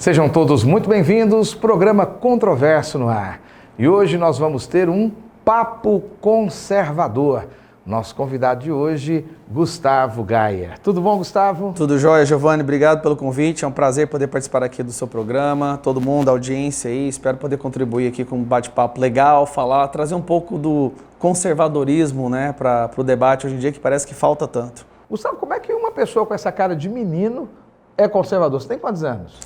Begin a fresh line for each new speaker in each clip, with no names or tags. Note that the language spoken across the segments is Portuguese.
Sejam todos muito bem-vindos, programa Controverso no ar. E hoje nós vamos ter um papo conservador. Nosso convidado de hoje, Gustavo Gayer. Tudo bom, Gustavo?
Tudo jóia, Giovanni. Obrigado pelo convite. É um prazer poder participar aqui do seu programa. Todo mundo, a audiência aí, espero poder contribuir aqui com um bate-papo legal, trazer um pouco do conservadorismo, né, para o debate hoje em dia, que parece que falta tanto.
Gustavo, como é que uma pessoa com essa cara de menino é conservador? Você tem quantos anos?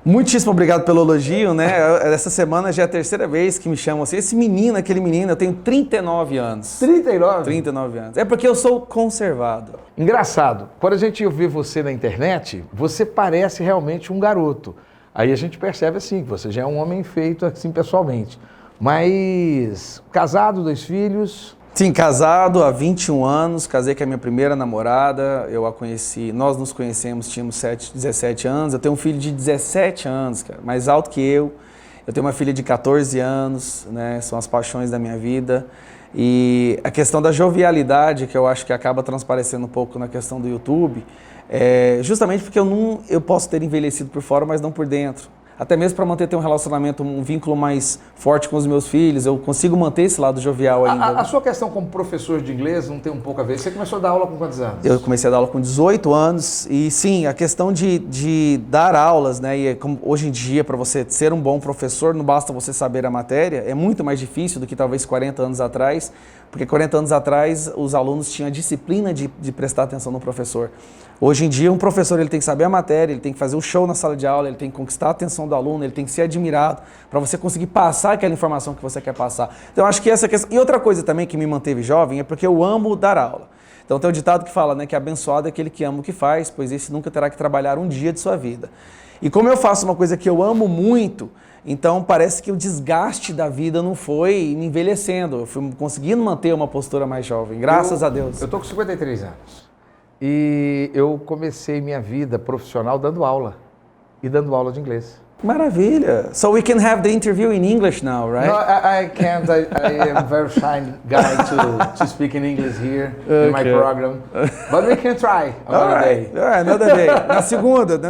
Muitíssimo obrigado pelo elogio, né? Essa semana já é a terceira vez que me chamam assim. Esse menino, aquele menino, eu tenho 39 anos.
39?
39 anos. É porque eu sou conservado.
Engraçado, quando a gente vê você na internet, você parece realmente um garoto. Aí a gente percebe assim, que você já é um homem feito assim pessoalmente. Mas casado, 2 filhos...
Sim, casado há 21 anos, casei com a minha primeira namorada, eu a conheci, nós nos conhecemos, tínhamos 17 anos, eu tenho um filho de 17 anos, cara, mais alto que eu tenho uma filha de 14 anos, né, são as paixões da minha vida, e a questão da jovialidade, que eu acho que acaba transparecendo um pouco na questão do YouTube, é justamente porque eu posso ter envelhecido por fora, mas não por dentro. Até mesmo para manter um relacionamento, um vínculo mais forte com os meus filhos, eu consigo manter esse lado jovial ainda.
A sua questão como professor de inglês não tem um pouco a ver? Você começou a dar aula com quantos anos?
Eu comecei a dar aula com 18 anos e sim, a questão de dar aulas, né? E como hoje em dia, para você ser um bom professor, não basta você saber a matéria, é muito mais difícil do que talvez 40 anos atrás, porque 40 anos atrás os alunos tinham a disciplina de prestar atenção no professor. Hoje em dia, um professor ele tem que saber a matéria, ele tem que fazer o show na sala de aula, ele tem que conquistar a atenção do aluno, ele tem que ser admirado para você conseguir passar aquela informação que você quer passar. Então, acho que essa questão... E outra coisa também que me manteve jovem é porque eu amo dar aula. Então, tem um ditado que fala, né, que abençoado é aquele que ama o que faz, pois esse nunca terá que trabalhar um dia de sua vida. E como eu faço uma coisa que eu amo muito, então parece que o desgaste da vida não foi me envelhecendo, eu fui conseguindo manter uma postura mais jovem, graças a Deus.
Eu estou com 53 anos. E eu comecei minha vida profissional dando aula. E dando aula de inglês.
Maravilha. So we can have the interview in English now, right?
No, I can't. I am very shy guy to speak in English here in my program. But we can try another day.
Another day. Na segunda,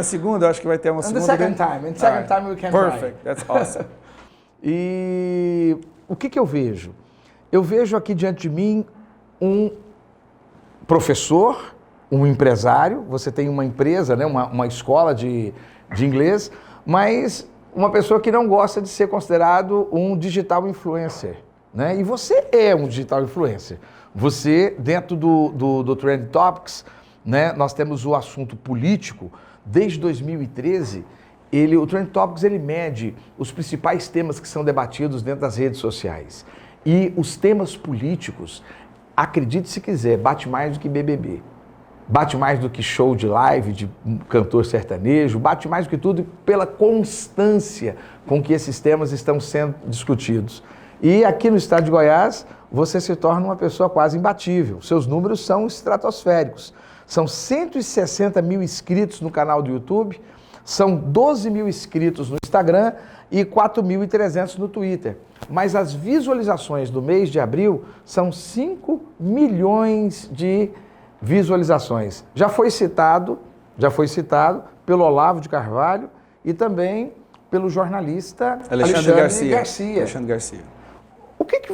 eu acho que vai ter uma segunda.
In the second time we can try.
Perfect. That's awesome.
E o que eu vejo? Eu vejo aqui diante de mim um professor, um empresário, você tem uma empresa, né, uma escola de inglês, mas uma pessoa que não gosta de ser considerado um digital influencer, né? E você é um digital influencer. Você, dentro do Trend Topics, né, nós temos o assunto político. Desde 2013, o Trend Topics ele mede os principais temas que são debatidos dentro das redes sociais. E os temas políticos, acredite se quiser, bate mais do que BBB. Bate mais do que show de live de um cantor sertanejo, bate mais do que tudo pela constância com que esses temas estão sendo discutidos. E aqui no estado de Goiás, você se torna uma pessoa quase imbatível. Seus números são estratosféricos. São 160 mil inscritos no canal do YouTube, são 12 mil inscritos no Instagram e 4.300 no Twitter. Mas as visualizações do mês de abril são 5 milhões de visualizações. Já foi citado pelo Olavo de Carvalho e também pelo jornalista Alexandre Garcia. O que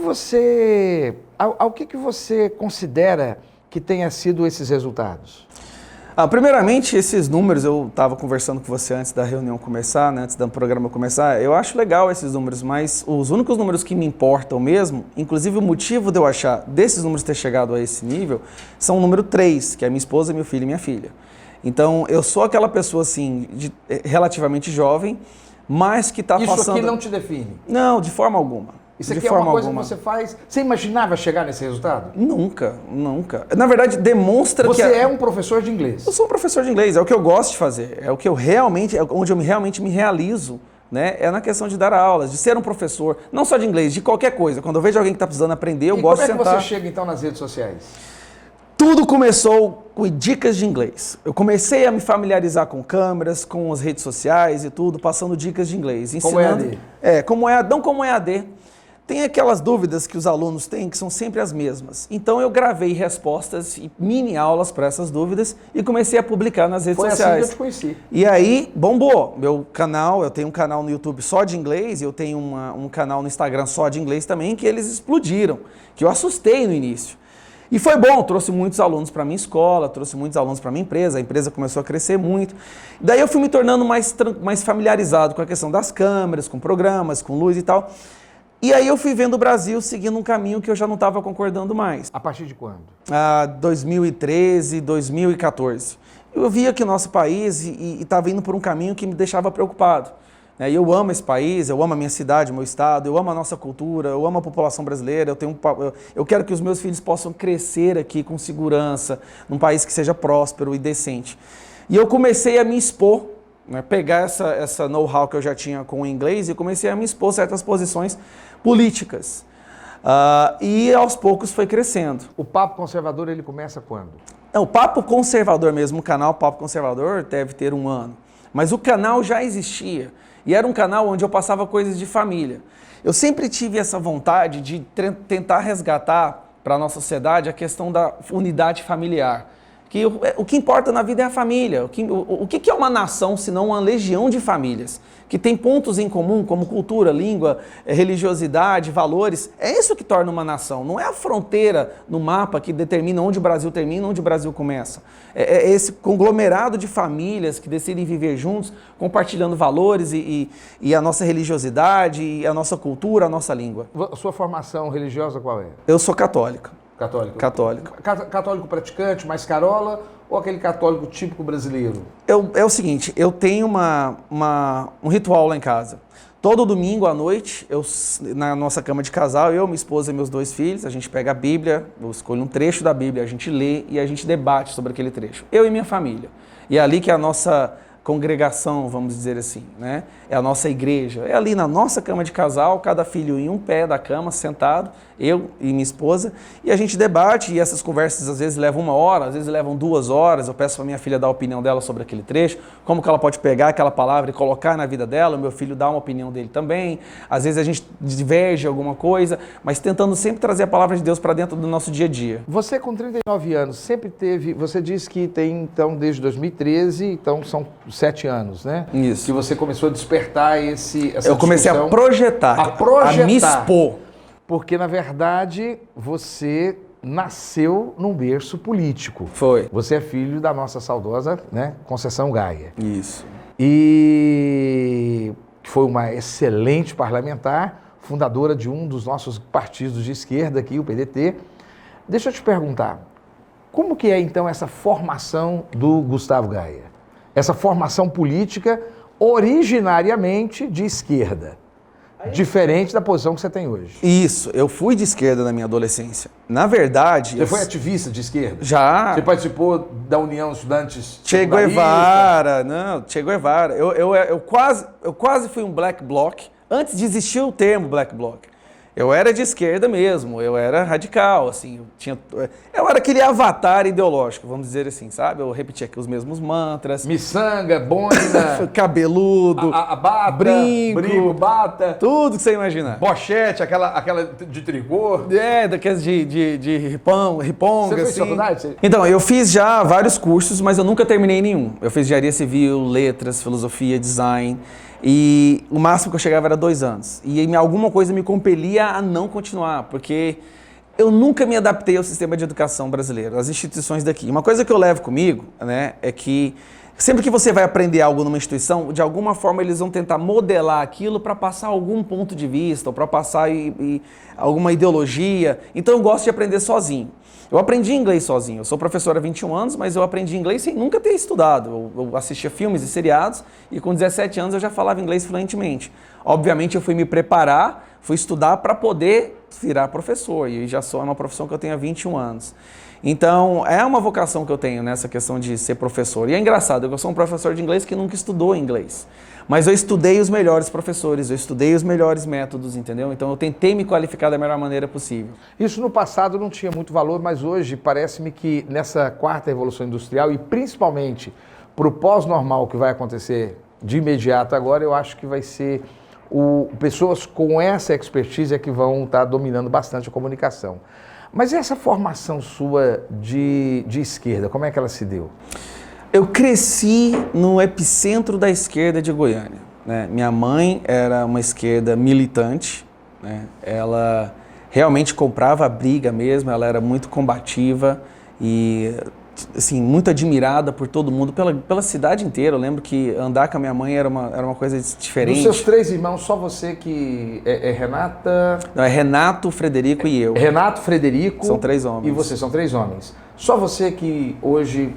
você considera que tenha sido esses resultados?
Primeiramente, esses números, eu estava conversando com você antes da reunião começar, né, antes do programa começar, eu acho legal esses números, mas os únicos números que me importam mesmo, inclusive o motivo de eu achar desses números ter chegado a esse nível, são o número 3, que é minha esposa, meu filho e minha filha. Então, eu sou aquela pessoa, assim, relativamente jovem, mas que está passando...
Isso aqui não te define?
Não, de forma alguma.
Isso aqui é uma coisa que você faz... Você imaginava chegar nesse resultado?
Nunca. Na verdade, demonstra que...
Você é um professor de inglês.
Eu sou um professor de inglês, é o que eu gosto de fazer, é o que eu realmente, onde eu realmente me realizo, né? É na questão de dar aulas, de ser um professor, não só de inglês, de qualquer coisa. Quando eu vejo alguém que está precisando aprender, eu gosto de sentar.
E como é que você chega então nas redes sociais?
Tudo começou com dicas de inglês. Eu comecei a me familiarizar com câmeras, com as redes sociais e tudo, passando dicas de inglês.
Como EAD?
Não como EAD. tem aquelas dúvidas que os alunos têm que são sempre as mesmas. Então eu gravei respostas e mini aulas para essas dúvidas e comecei a publicar nas redes sociais.
Foi assim que eu te conheci.
E aí bombou. Meu canal, eu tenho um canal no YouTube só de inglês e eu tenho um canal no Instagram só de inglês também, que eles explodiram, que eu assustei no início. E foi bom, trouxe muitos alunos para minha escola, trouxe muitos alunos para minha empresa, a empresa começou a crescer muito. Daí eu fui me tornando mais familiarizado com a questão das câmeras, com programas, com luz e tal. E aí eu fui vendo o Brasil seguindo um caminho que eu já não estava concordando mais.
A partir de quando?
2013, 2014. Eu via que o nosso país estava indo por um caminho que me deixava preocupado. E eu amo esse país, eu amo a minha cidade, o meu estado, eu amo a nossa cultura, eu amo a população brasileira, eu quero que os meus filhos possam crescer aqui com segurança, num país que seja próspero e decente. E eu comecei a me expor, né, pegar essa know-how que eu já tinha com o inglês e comecei a me expor certas posições políticas. E aos poucos foi crescendo.
O Papo Conservador, ele começa quando?
O Papo Conservador mesmo, o canal Papo Conservador deve ter 1 ano. Mas o canal já existia. E era um canal onde eu passava coisas de família. Eu sempre tive essa vontade de tentar resgatar para a nossa sociedade a questão da unidade familiar. Que o que importa na vida é a família. O que é uma nação se não uma legião de famílias? Que tem pontos em comum, como cultura, língua, religiosidade, valores. É isso que torna uma nação. Não é a fronteira no mapa que determina onde o Brasil termina e onde o Brasil começa. É esse conglomerado de famílias que decidem viver juntos, compartilhando valores e a nossa religiosidade, e a nossa cultura, a nossa língua.
A sua formação religiosa qual é?
Eu sou católico.
Católico?
Católico.
Católico praticante, mais carola, ou aquele católico típico brasileiro?
É o seguinte, eu tenho um ritual lá em casa. Todo domingo à noite, na nossa cama de casal, eu, minha esposa e meus 2 filhos, a gente pega a Bíblia, eu escolho um trecho da Bíblia, a gente lê e a gente debate sobre aquele trecho. Eu e minha família. E é ali que a nossa congregação, vamos dizer assim, né? É a nossa igreja. É ali na nossa cama de casal, cada filho em um pé da cama, sentado, eu e minha esposa, e a gente debate, e essas conversas às vezes levam 1 hora, às vezes levam 2 horas, eu peço para minha filha dar a opinião dela sobre aquele trecho, como que ela pode pegar aquela palavra e colocar na vida dela, o meu filho dá uma opinião dele também, às vezes a gente diverge alguma coisa, mas tentando sempre trazer a palavra de Deus para dentro do nosso dia a dia.
Você com 39 anos, sempre teve, você disse que tem então desde 2013, então são 7 anos, né?
Isso.
Que você começou a despertar essa
Eu comecei a projetar, a me expor.
Porque, na verdade, você nasceu num berço político.
Foi.
Você é filho da nossa saudosa, né, Conceição Gaia.
Isso.
E foi uma excelente parlamentar, fundadora de um dos nossos partidos de esquerda aqui, o PDT. Deixa eu te perguntar, como que é, então, essa formação do Gustavo Gaia? Essa formação política originariamente de esquerda. Diferente da posição que você tem hoje.
Isso, eu fui de esquerda na minha adolescência. Na verdade...
Você foi ativista de esquerda?
Já.
Você participou da União Estudantes
Che Guevara, não, Che Guevara. Eu quase fui um black bloc, antes de existir o termo black bloc. Eu era de esquerda mesmo, eu era radical, assim, eu era aquele avatar ideológico, vamos dizer assim, sabe? Eu repetia aqui os mesmos mantras.
Miçanga, boina,
cabeludo,
a bata,
brinco,
bata,
tudo que você imaginar.
Bochete, aquela de tricô.
Daquelas de riponga,
Você fez
assim.
faculdade?
Então, eu fiz já vários cursos, mas eu nunca terminei nenhum. Eu fiz engenharia civil, letras, filosofia, design. E o máximo que eu chegava era 2 anos. E alguma coisa me compelia a não continuar, porque eu nunca me adaptei ao sistema de educação brasileiro, às instituições daqui. Uma coisa que eu levo comigo, né, é que sempre que você vai aprender algo numa instituição, de alguma forma eles vão tentar modelar aquilo para passar algum ponto de vista, ou para passar alguma ideologia. Então eu gosto de aprender sozinho. Eu aprendi inglês sozinho. Eu sou professor há 21 anos, mas eu aprendi inglês sem nunca ter estudado. Eu assistia filmes e seriados e com 17 anos eu já falava inglês fluentemente. Obviamente eu fui me preparar, fui estudar para poder virar professor. E já é uma profissão que eu tenho há 21 anos. Então, é uma vocação que eu tenho nessa questão de ser professor. E é engraçado, eu sou um professor de inglês que nunca estudou inglês. Mas eu estudei os melhores professores, eu estudei os melhores métodos, entendeu? Então eu tentei me qualificar da melhor maneira possível.
Isso no passado não tinha muito valor, mas hoje parece-me que nessa 4ª Revolução Industrial e principalmente para o pós-normal que vai acontecer de imediato agora, eu acho que vai ser pessoas com essa expertise é que vão estar dominando bastante a comunicação. Mas essa formação sua de esquerda, como é que ela se deu?
Eu cresci no epicentro da esquerda de Goiânia, né? Minha mãe era uma esquerda militante, né? Ela realmente comprava a briga mesmo, ela era muito combativa e assim, muito admirada por todo mundo, pela cidade inteira. Eu lembro que andar com a minha mãe era uma coisa diferente.
Dos seus 3 irmãos, só você que é Renata...
Não, é Renato, Frederico e eu.
Renato, Frederico...
São 3 homens.
E você, são 3 homens. Só você que hoje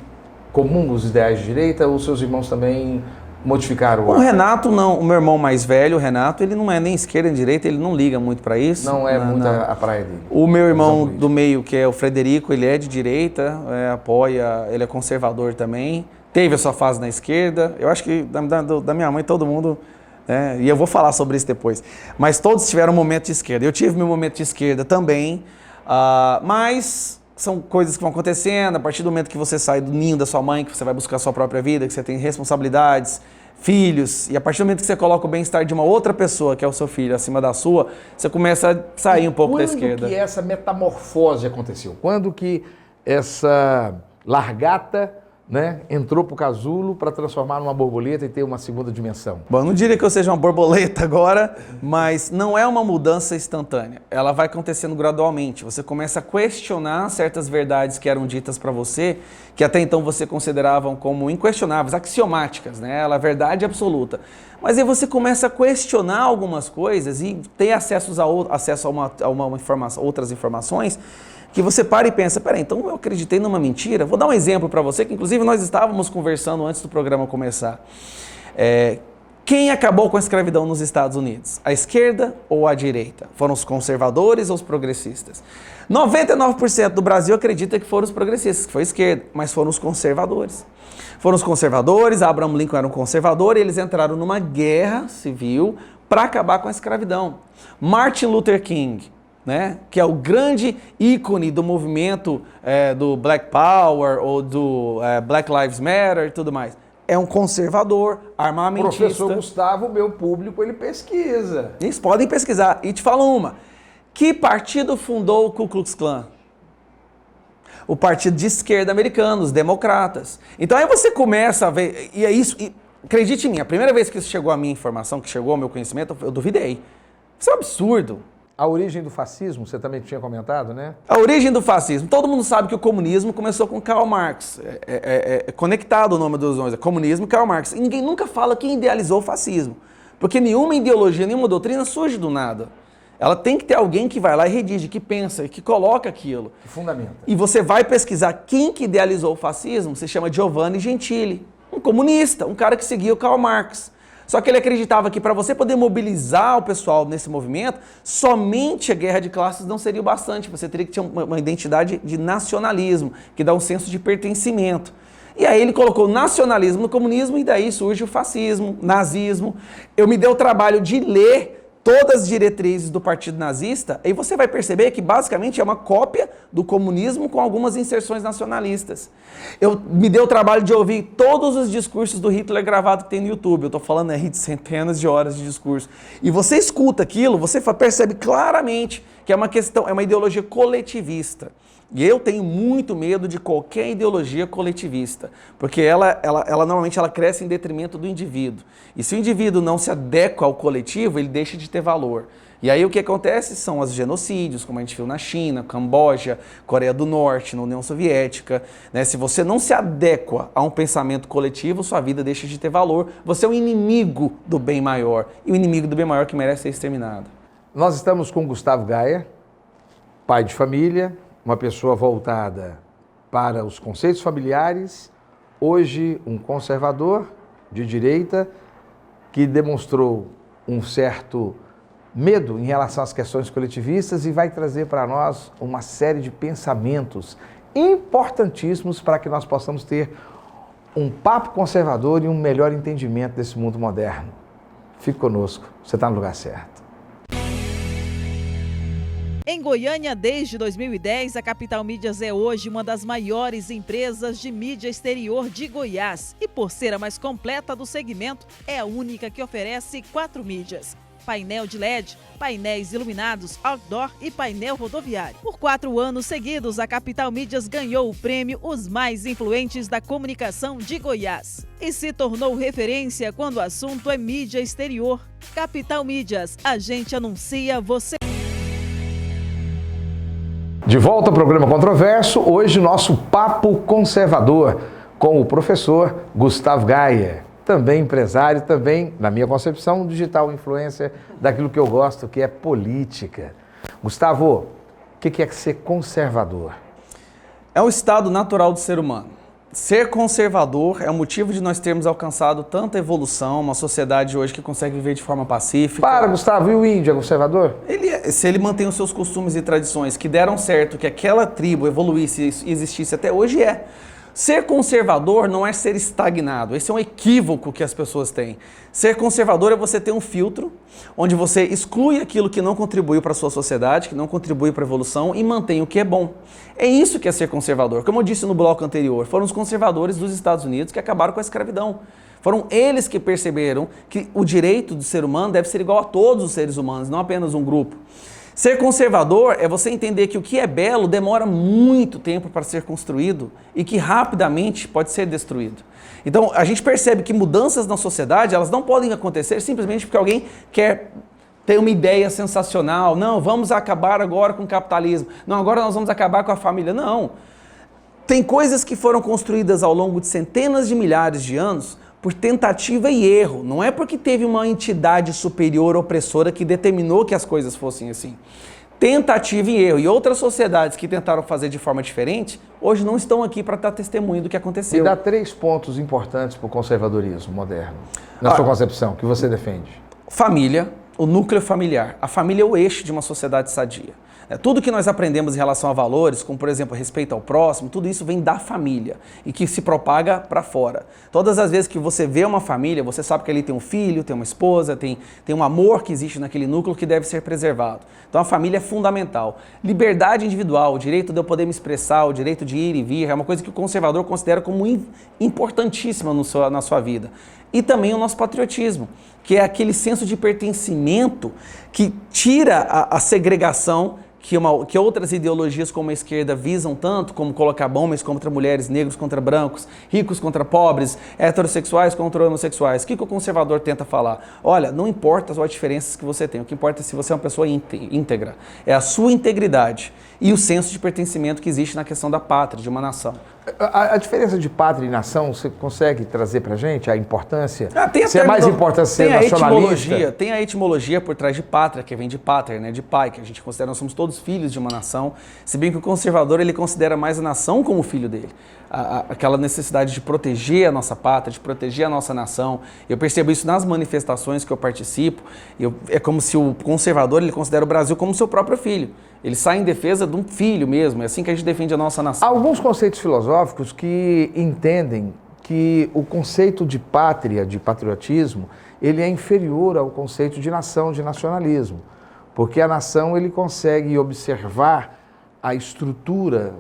comunga os ideais de direita, ou seus irmãos também modificaram
o Renato não, o meu irmão mais velho, o Renato, ele não é nem esquerda nem direita, ele não liga muito para isso.
Não é muito a praia dele.
O meu irmão do meio, que é o Frederico, ele é de direita, apoia, ele é conservador também, teve a sua fase na esquerda. Eu acho que da minha mãe todo mundo, e eu vou falar sobre isso depois, mas todos tiveram um momento de esquerda. Eu tive meu momento de esquerda também, mas são coisas que vão acontecendo a partir do momento que você sai do ninho da sua mãe, que você vai buscar a sua própria vida, que você tem responsabilidades, filhos, e a partir do momento que você coloca o bem-estar de uma outra pessoa, que é o seu filho, acima da sua, você começa a sair um pouco da esquerda.
Quando que essa metamorfose aconteceu? Quando que essa largata, né, entrou pro casulo para transformar numa borboleta e ter uma segunda dimensão?
Bom, eu não diria que eu seja uma borboleta agora, mas não é uma mudança instantânea. Ela vai acontecendo gradualmente. Você começa a questionar certas verdades que eram ditas para você, que até então você considerava como inquestionáveis, axiomáticas, né? Ela é verdade absoluta. Mas aí você começa a questionar algumas coisas e ter acesso a outras informações, que você para e pensa, peraí, então eu acreditei numa mentira? Vou dar um exemplo para você, que inclusive nós estávamos conversando antes do programa começar. Quem acabou com a escravidão nos Estados Unidos? A esquerda ou a direita? Foram os conservadores ou os progressistas? 99% do Brasil acredita que foram os progressistas, que foi a esquerda, mas foram os conservadores. Foram os conservadores, Abraham Lincoln era um conservador, e eles entraram numa guerra civil para acabar com a escravidão. Martin Luther King, né, que é o grande ícone do movimento do Black Power ou do Black Lives Matter e tudo mais. É um conservador, armamentista.
Professor Gustavo, meu público, ele pesquisa.
Eles podem pesquisar. E te falo uma. Que partido fundou o Ku Klux Klan? O partido de esquerda americano, os democratas. Então aí você começa a ver, e é isso, e acredite em mim, a primeira vez que isso chegou à minha informação, que chegou ao meu conhecimento, eu duvidei. Isso é um absurdo.
A origem do fascismo, você também tinha comentado, né?
A origem do fascismo. Todo mundo sabe que o comunismo começou com Karl Marx. É conectado o nome dos nomes. É comunismo e Karl Marx. E ninguém nunca fala quem idealizou o fascismo. Porque nenhuma ideologia, nenhuma doutrina surge do nada. Ela tem que ter alguém que vai lá e redige, que pensa e que coloca aquilo.
Que fundamenta.
E você vai pesquisar quem que idealizou o fascismo, se chama Giovanni Gentili. Um comunista, um cara que seguia o Karl Marx. Só que ele acreditava que para você poder mobilizar o pessoal nesse movimento, somente a guerra de classes não seria o bastante. Você teria que ter uma identidade de nacionalismo, que dá um senso de pertencimento. E aí ele colocou nacionalismo no comunismo e daí surge o fascismo, nazismo. Eu me dei o trabalho de ler todas as diretrizes do partido nazista, aí você vai perceber que basicamente é uma cópia do comunismo com algumas inserções nacionalistas. Eu me dei o trabalho de ouvir todos os discursos do Hitler gravado que tem no YouTube. Eu estou falando aí de centenas de horas de discurso. E você escuta aquilo, você percebe claramente que é uma questão, é uma ideologia coletivista. E eu tenho muito medo de qualquer ideologia coletivista, porque ela normalmente ela cresce em detrimento do indivíduo. E se o indivíduo não se adequa ao coletivo, ele deixa de ter valor. E aí o que acontece são os genocídios, como a gente viu na China, Camboja, Coreia do Norte, na União Soviética. Né? Se você não se adequa a um pensamento coletivo, sua vida deixa de ter valor. Você é um inimigo do bem maior. E o inimigo do bem maior que merece ser exterminado.
Nós estamos com Gustavo Gaia, pai de família, uma pessoa voltada para os conceitos familiares, hoje um conservador de direita que demonstrou um certo medo em relação às questões coletivistas e vai trazer para nós uma série de pensamentos importantíssimos para que nós possamos ter um papo conservador e um melhor entendimento desse mundo moderno. Fique conosco, você está no lugar certo.
Em Goiânia, desde 2010, a Capital Mídias é hoje uma das maiores empresas de mídia exterior de Goiás. E por ser a mais completa do segmento, é a única que oferece 4 mídias: painel de LED, painéis iluminados, outdoor e painel rodoviário. Por 4 anos seguidos, a Capital Mídias ganhou o prêmio Os Mais Influentes da Comunicação de Goiás e se tornou referência quando o assunto é mídia exterior. Capital Mídias, a gente anuncia você.
De volta ao programa Controverso, hoje nosso Papo Conservador com o professor Gustavo Gaia, também empresário, também, na minha concepção, digital influencer daquilo que eu gosto, que é política. Gustavo, o que é ser conservador?
É o estado natural do ser humano. Ser conservador é o motivo de nós termos alcançado tanta evolução, uma sociedade hoje que consegue viver de forma pacífica.
Para, Gustavo, e o índio é conservador?
Se ele mantém os seus costumes e tradições que deram certo, que aquela tribo evoluísse e existisse até hoje, é. Ser conservador não é ser estagnado, esse é um equívoco que as pessoas têm. Ser conservador é você ter um filtro, onde você exclui aquilo que não contribuiu para a sua sociedade, que não contribui para a evolução e mantém o que é bom. É isso que é ser conservador. Como eu disse no bloco anterior, foram os conservadores dos Estados Unidos que acabaram com a escravidão. Foram eles que perceberam que o direito do ser humano deve ser igual a todos os seres humanos, não apenas um grupo. Ser conservador é você entender que o que é belo demora muito tempo para ser construído e que rapidamente pode ser destruído. Então, a gente percebe que mudanças na sociedade, elas não podem acontecer simplesmente porque alguém quer ter uma ideia sensacional. Não, vamos acabar agora com o capitalismo. Não, agora nós vamos acabar com a família. Não. Tem coisas que foram construídas ao longo de centenas de milhares de anos por tentativa e erro. Não é porque teve uma entidade superior opressora que determinou que as coisas fossem assim. Tentativa e erro. E outras sociedades que tentaram fazer de forma diferente, hoje não estão aqui para dar testemunho do que aconteceu.
Me dá 3 pontos importantes para o conservadorismo moderno, na sua concepção, que você defende.
Família, o núcleo familiar. A família é o eixo de uma sociedade sadia. Tudo que nós aprendemos em relação a valores, como por exemplo respeito ao próximo, tudo isso vem da família e que se propaga para fora. Todas as vezes que você vê uma família, você sabe que ali tem um filho, tem uma esposa, tem um amor que existe naquele núcleo que deve ser preservado. Então a família é fundamental. Liberdade individual, o direito de eu poder me expressar, o direito de ir e vir, é uma coisa que o conservador considera como importantíssima na sua vida. E também o nosso patriotismo, que é aquele senso de pertencimento que tira a segregação que outras ideologias como a esquerda visam tanto, como colocar homens contra mulheres, negros contra brancos, ricos contra pobres, heterossexuais contra homossexuais. O que o conservador tenta falar? Olha, não importa as diferenças que você tem, o que importa é se você é uma pessoa íntegra. É a sua integridade e o senso de pertencimento que existe na questão da pátria, de uma nação.
A diferença de pátria e nação, você consegue trazer pra gente a importância?
Tem
é mais importante ser nacionalista?
Tem a etimologia por trás de pátria, que vem de pátria, né, de pai, que a gente considera, nós somos todos filhos de uma nação, se bem que o conservador ele considera mais a nação como filho dele. Aquela necessidade de proteger a nossa pátria, de proteger a nossa nação. Eu percebo isso nas manifestações que eu participo. É como se o conservador ele considera o Brasil como seu próprio filho. Ele sai em defesa de um filho mesmo. É assim que a gente defende a nossa nação.
Há alguns conceitos filosóficos que entendem que o conceito de pátria, de patriotismo, ele é inferior ao conceito de nação, de nacionalismo. Porque a nação ele consegue observar a estrutura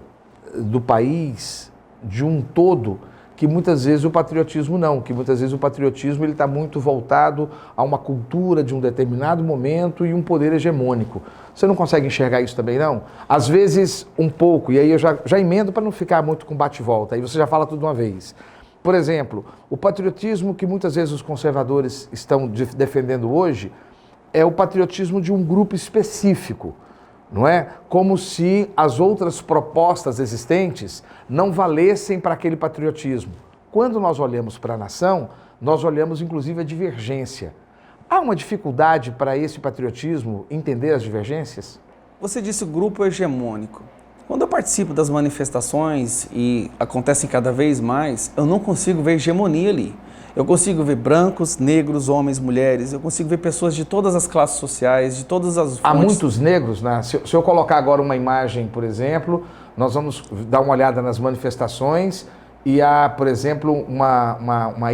do país de um todo, que muitas vezes o patriotismo não, que muitas vezes o patriotismo ele está muito voltado a uma cultura de um determinado momento e um poder hegemônico. Você não consegue enxergar isso também, não? Às vezes, um pouco, e aí eu já emendo para não ficar muito com bate-volta, aí você já fala tudo de uma vez. Por exemplo, o patriotismo que muitas vezes os conservadores estão defendendo hoje é o patriotismo de um grupo específico. Não é? Como se as outras propostas existentes não valessem para aquele patriotismo. Quando nós olhamos para a nação, nós olhamos inclusive a divergência. Há uma dificuldade para esse patriotismo entender as divergências?
Você disse grupo hegemônico. Quando eu participo das manifestações e acontecem cada vez mais, eu não consigo ver hegemonia ali. Eu consigo ver brancos, negros, homens, mulheres, eu consigo ver pessoas de todas as classes sociais, de todas as fontes.
Há muitos negros, né? Se eu colocar agora uma imagem, por exemplo, nós vamos dar uma olhada nas manifestações e há, por exemplo, uma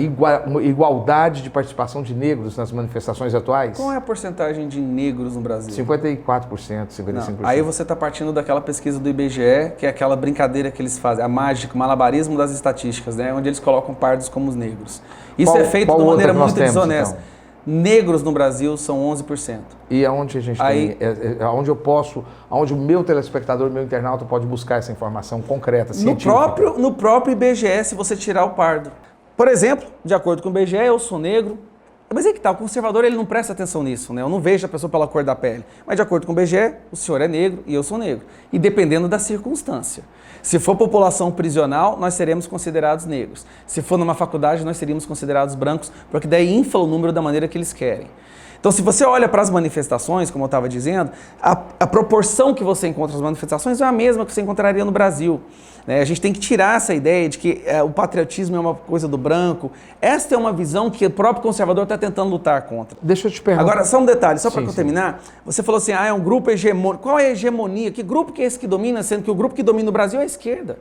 igualdade de participação de negros nas manifestações atuais?
Qual é a porcentagem de negros no Brasil?
54%, 55%.
Não. Aí você está partindo daquela pesquisa do IBGE, que é aquela brincadeira que eles fazem, a mágica, o malabarismo das estatísticas, né? Onde eles colocam pardos como os negros. Isso é feito de maneira muito desonesta. Negros no Brasil são 11%.
E aonde a gente
Aí,
tem, aonde o meu telespectador, o meu internauta pode buscar essa informação concreta, científica?
no próprio IBGE, se você tirar o pardo. Por exemplo, de acordo com o IBGE, eu sou negro. Mas aí que tá, o conservador ele não presta atenção nisso, né? Eu não vejo a pessoa pela cor da pele. Mas de acordo com o IBGE, o senhor é negro e eu sou negro. E dependendo da circunstância. Se for população prisional, nós seremos considerados negros. Se for numa faculdade, nós seríamos considerados brancos, porque daí infla o número da maneira que eles querem. Então, se você olha para as manifestações, como eu estava dizendo, a proporção que você encontra nas manifestações é a mesma que você encontraria no Brasil. Né? A gente tem que tirar essa ideia de que o patriotismo é uma coisa do branco. Esta é uma visão que o próprio conservador está tentando lutar contra.
Deixa eu te perguntar.
Agora, só um detalhe, só para
Sim,
terminar. Você falou assim, é um grupo hegemônico. Qual é a hegemonia? Que grupo que é esse que domina? Sendo que o grupo que domina o Brasil é a esquerda.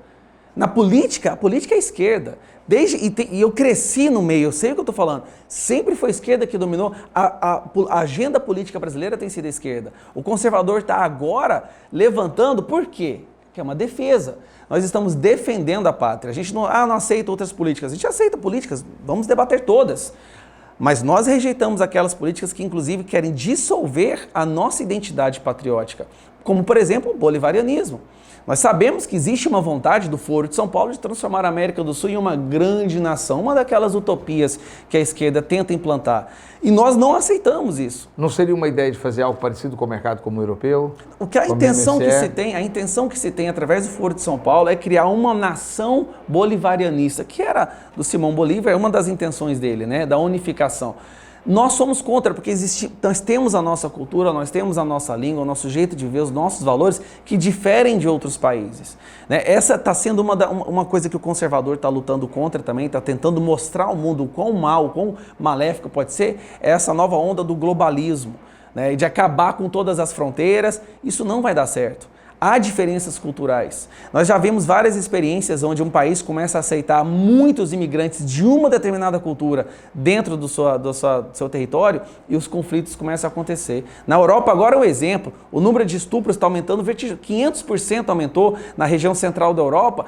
Na política, a política é a esquerda. E eu cresci no meio, eu sei o que eu estou falando. Sempre foi a esquerda que dominou. A agenda política brasileira tem sido a esquerda. O conservador está agora levantando, por quê? Que é uma defesa. Nós estamos defendendo a pátria. A gente não aceita outras políticas. A gente aceita políticas, vamos debater todas. Mas nós rejeitamos aquelas políticas que, inclusive, querem dissolver a nossa identidade patriótica. Como, por exemplo, o bolivarianismo. Nós sabemos que existe uma vontade do Foro de São Paulo de transformar a América do Sul em uma grande nação, uma daquelas utopias que a esquerda tenta implantar. E nós não aceitamos isso.
Não seria uma ideia de fazer algo parecido com o mercado comum europeu?
O que a intenção que se tem através do Foro de São Paulo é criar uma nação bolivarianista, que era do Simão Bolívar, é uma das intenções dele, né, da unificação. Nós somos contra, porque nós temos a nossa cultura, nós temos a nossa língua, o nosso jeito de ver, os nossos valores que diferem de outros países. Né? Essa está sendo uma coisa que o conservador está lutando contra também, está tentando mostrar ao mundo o quão mal, o quão maléfico pode ser, é essa nova onda do globalismo, né? E de acabar com todas as fronteiras. Isso não vai dar certo. Há diferenças culturais. Nós já vimos várias experiências onde um país começa a aceitar muitos imigrantes de uma determinada cultura dentro do seu território e os conflitos começam a acontecer. Na Europa agora é um exemplo, o número de estupros está aumentando, 500% aumentou na região central da Europa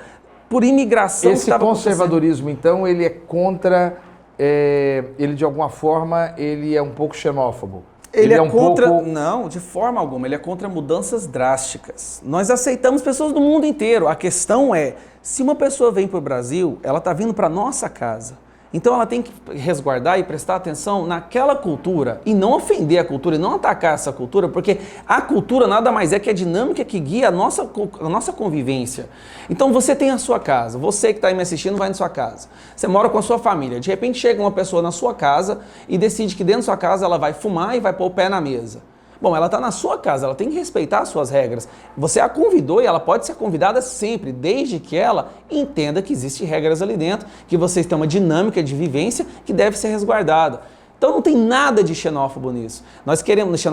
por imigração.
Esse conservadorismo, então, ele é contra, ele de alguma forma, ele é um pouco xenófobo.
Ele é contra... Não, de forma alguma. Ele é contra mudanças drásticas. Nós aceitamos pessoas do mundo inteiro. A questão é, se uma pessoa vem para o Brasil, ela está vindo para a nossa casa. Então ela tem que resguardar e prestar atenção naquela cultura e não ofender a cultura e não atacar essa cultura, porque a cultura nada mais é que a dinâmica que guia a nossa convivência. Então você tem a sua casa, você que está aí me assistindo vai na sua casa, você mora com a sua família, de repente chega uma pessoa na sua casa e decide que dentro da sua casa ela vai fumar e vai pôr o pé na mesa. Bom, ela está na sua casa, ela tem que respeitar as suas regras. Você a convidou e ela pode ser convidada sempre, desde que ela entenda que existem regras ali dentro, que vocês têm uma dinâmica de vivência que deve ser resguardada. Então não tem nada de xenófobo nisso. Nós queremos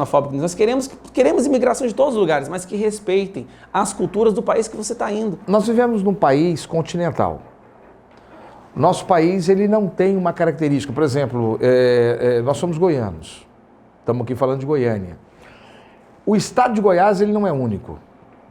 imigração de todos os lugares, mas que respeitem as culturas do país que você está indo.
Nós vivemos num país continental. Nosso país ele não tem uma característica. Por exemplo, nós somos goianos. Estamos aqui falando de Goiânia. O estado de Goiás ele não é único.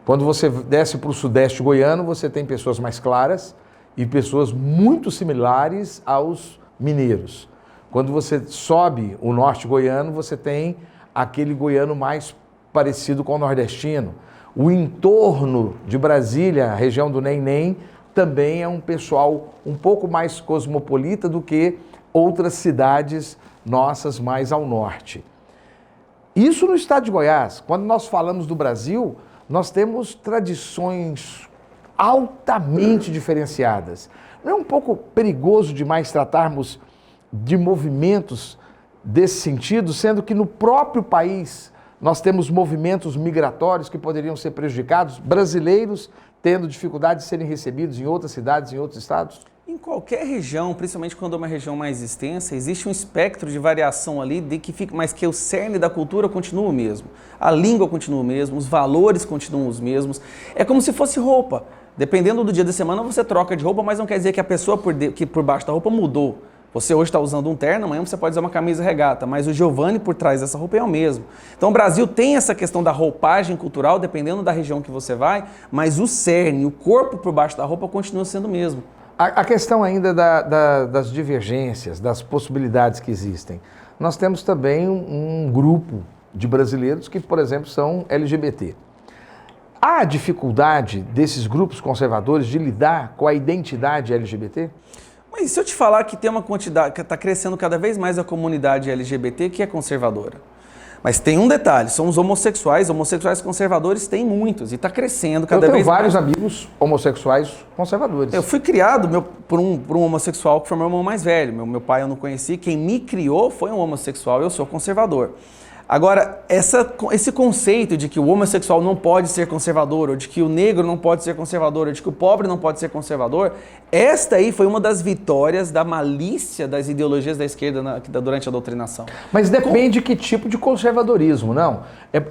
Quando você desce para o sudeste goiano, você tem pessoas mais claras e pessoas muito similares aos mineiros. Quando você sobe o norte goiano, você tem aquele goiano mais parecido com o nordestino. O entorno de Brasília, a região do Nem-Nem, também é um pessoal um pouco mais cosmopolita do que outras cidades nossas mais ao norte. Isso no estado de Goiás. Quando nós falamos do Brasil, nós temos tradições altamente diferenciadas. Não é um pouco perigoso demais tratarmos de movimentos desse sentido, sendo que no próprio país nós temos movimentos migratórios que poderiam ser prejudicados, brasileiros tendo dificuldade de serem recebidos em outras cidades, em outros estados?
Em qualquer região, principalmente quando é uma região mais extensa, existe um espectro de variação ali, mas que o cerne da cultura continua o mesmo. A língua continua o mesmo, os valores continuam os mesmos. É como se fosse roupa. Dependendo do dia da semana, você troca de roupa, mas não quer dizer que a pessoa que por baixo da roupa mudou. Você hoje está usando um terno, amanhã você pode usar uma camisa regata, mas o Giovanni por trás dessa roupa é o mesmo. Então o Brasil tem essa questão da roupagem cultural, dependendo da região que você vai, mas o cerne, o corpo por baixo da roupa continua sendo o mesmo.
A questão ainda das divergências, das possibilidades que existem. nós temos também um grupo de brasileiros que, por exemplo, são LGBT. Há dificuldade desses grupos conservadores de lidar com a identidade LGBT?
Mas se eu te falar que tem uma quantidade, que está crescendo cada vez mais a comunidade LGBT que é conservadora. Mas tem um detalhe, são os homossexuais conservadores tem muitos e está crescendo cada vez mais.
Eu tenho vários amigos homossexuais conservadores.
Eu fui criado por um homossexual que foi meu irmão mais velho. Meu pai eu não conheci, quem me criou foi um homossexual, eu sou conservador. Agora, esse conceito de que o homossexual não pode ser conservador, ou de que o negro não pode ser conservador, ou de que o pobre não pode ser conservador, esta aí foi uma das vitórias da malícia das ideologias da esquerda durante a doutrinação.
Mas depende de que tipo de conservadorismo, não? É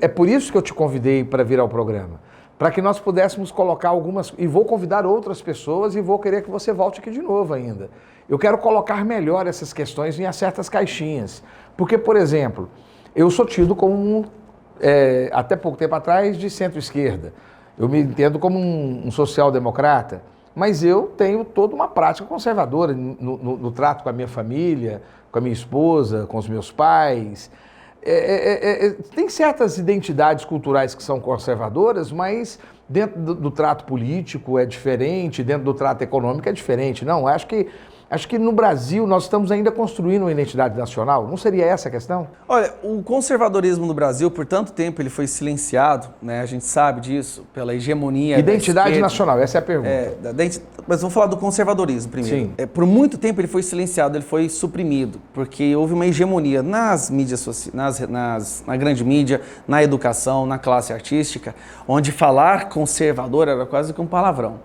por isso que eu te convidei para vir ao programa. Para que nós pudéssemos colocar algumas... E vou convidar outras pessoas e vou querer que você volte aqui de novo ainda. Eu quero colocar melhor essas questões em certas caixinhas. Porque, por exemplo, eu sou tido como, até pouco tempo atrás, de centro-esquerda. Eu me entendo como um social-democrata, mas eu tenho toda uma prática conservadora no trato com a minha família, com a minha esposa, com os meus pais. Tem certas identidades culturais que são conservadoras, mas dentro do trato político é diferente, dentro do trato econômico é diferente. Não, acho que no Brasil nós estamos ainda construindo uma identidade nacional. Não seria essa a questão?
Olha, o conservadorismo no Brasil, por tanto tempo, ele foi silenciado, né? A gente sabe disso, pela hegemonia
Identidade nacional, essa é a pergunta.
Mas vamos falar do conservadorismo primeiro.
Sim.
Por muito tempo ele foi silenciado, ele foi suprimido, porque houve uma hegemonia nas mídias sociais, na grande mídia, na educação, na classe artística, onde falar conservador era quase que um palavrão.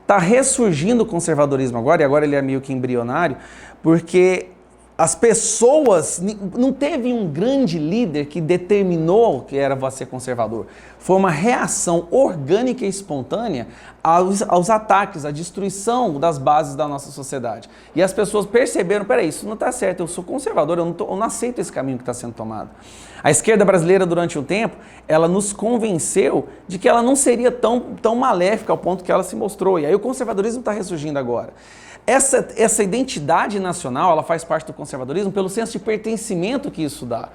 Está ressurgindo o conservadorismo agora, e agora ele é meio que embrionário, porque as pessoas, não teve um grande líder que determinou que era você conservador. Foi uma reação orgânica e espontânea aos ataques, à destruição das bases da nossa sociedade. E as pessoas perceberam, peraí, isso não está certo, eu sou conservador, eu não aceito esse caminho que está sendo tomado. A esquerda brasileira, durante um tempo, ela nos convenceu de que ela não seria tão maléfica ao ponto que ela se mostrou. E aí o conservadorismo está ressurgindo agora. Essa identidade nacional, ela faz parte do conservadorismo pelo senso de pertencimento que isso dá.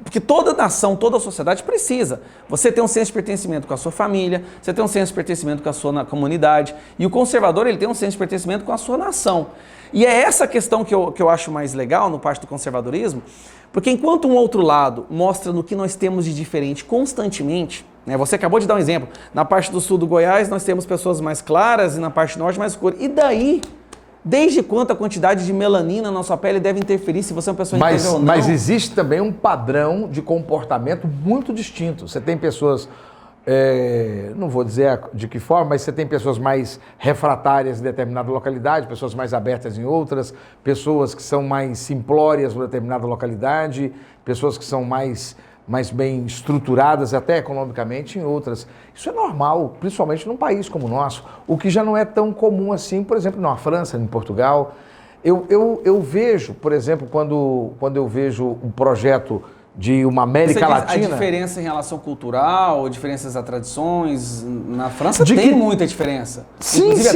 Porque toda nação, toda sociedade precisa. Você tem um senso de pertencimento com a sua família, você tem um senso de pertencimento com a sua comunidade, e o conservador ele tem um senso de pertencimento com a sua nação. E é essa questão que eu acho mais legal no parte do conservadorismo, porque enquanto um outro lado mostra no que nós temos de diferente constantemente, né, você acabou de dar um exemplo, na parte do sul do Goiás nós temos pessoas mais claras e na parte norte mais escuras. E daí? Desde quanto a quantidade de melanina na sua pele deve interferir se você é uma pessoa íntegra ou não?
Mas existe também um padrão de comportamento muito distinto. Você tem pessoas, não vou dizer de que forma, mas você tem pessoas mais refratárias em determinada localidade, pessoas mais abertas em outras, pessoas que são mais simplórias em determinada localidade, pessoas que são mais bem estruturadas, até economicamente, em outras. Isso é normal, principalmente num país como o nosso, o que já não é tão comum assim, por exemplo, na França, em Portugal. Eu vejo, por exemplo, quando eu vejo um projeto de uma América Latina...
A diferença em relação cultural, diferenças a tradições, na França tem muita diferença.
Sim,
inclusive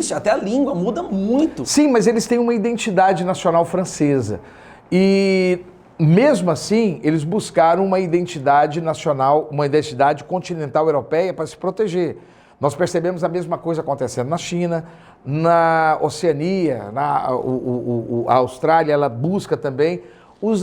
sim.
Até a língua muda muito.
Sim, mas eles têm uma identidade nacional francesa. E... mesmo assim, eles buscaram uma identidade nacional, uma identidade continental europeia para se proteger. Nós percebemos a mesma coisa acontecendo na China, na Oceania, a Austrália, ela busca também. Os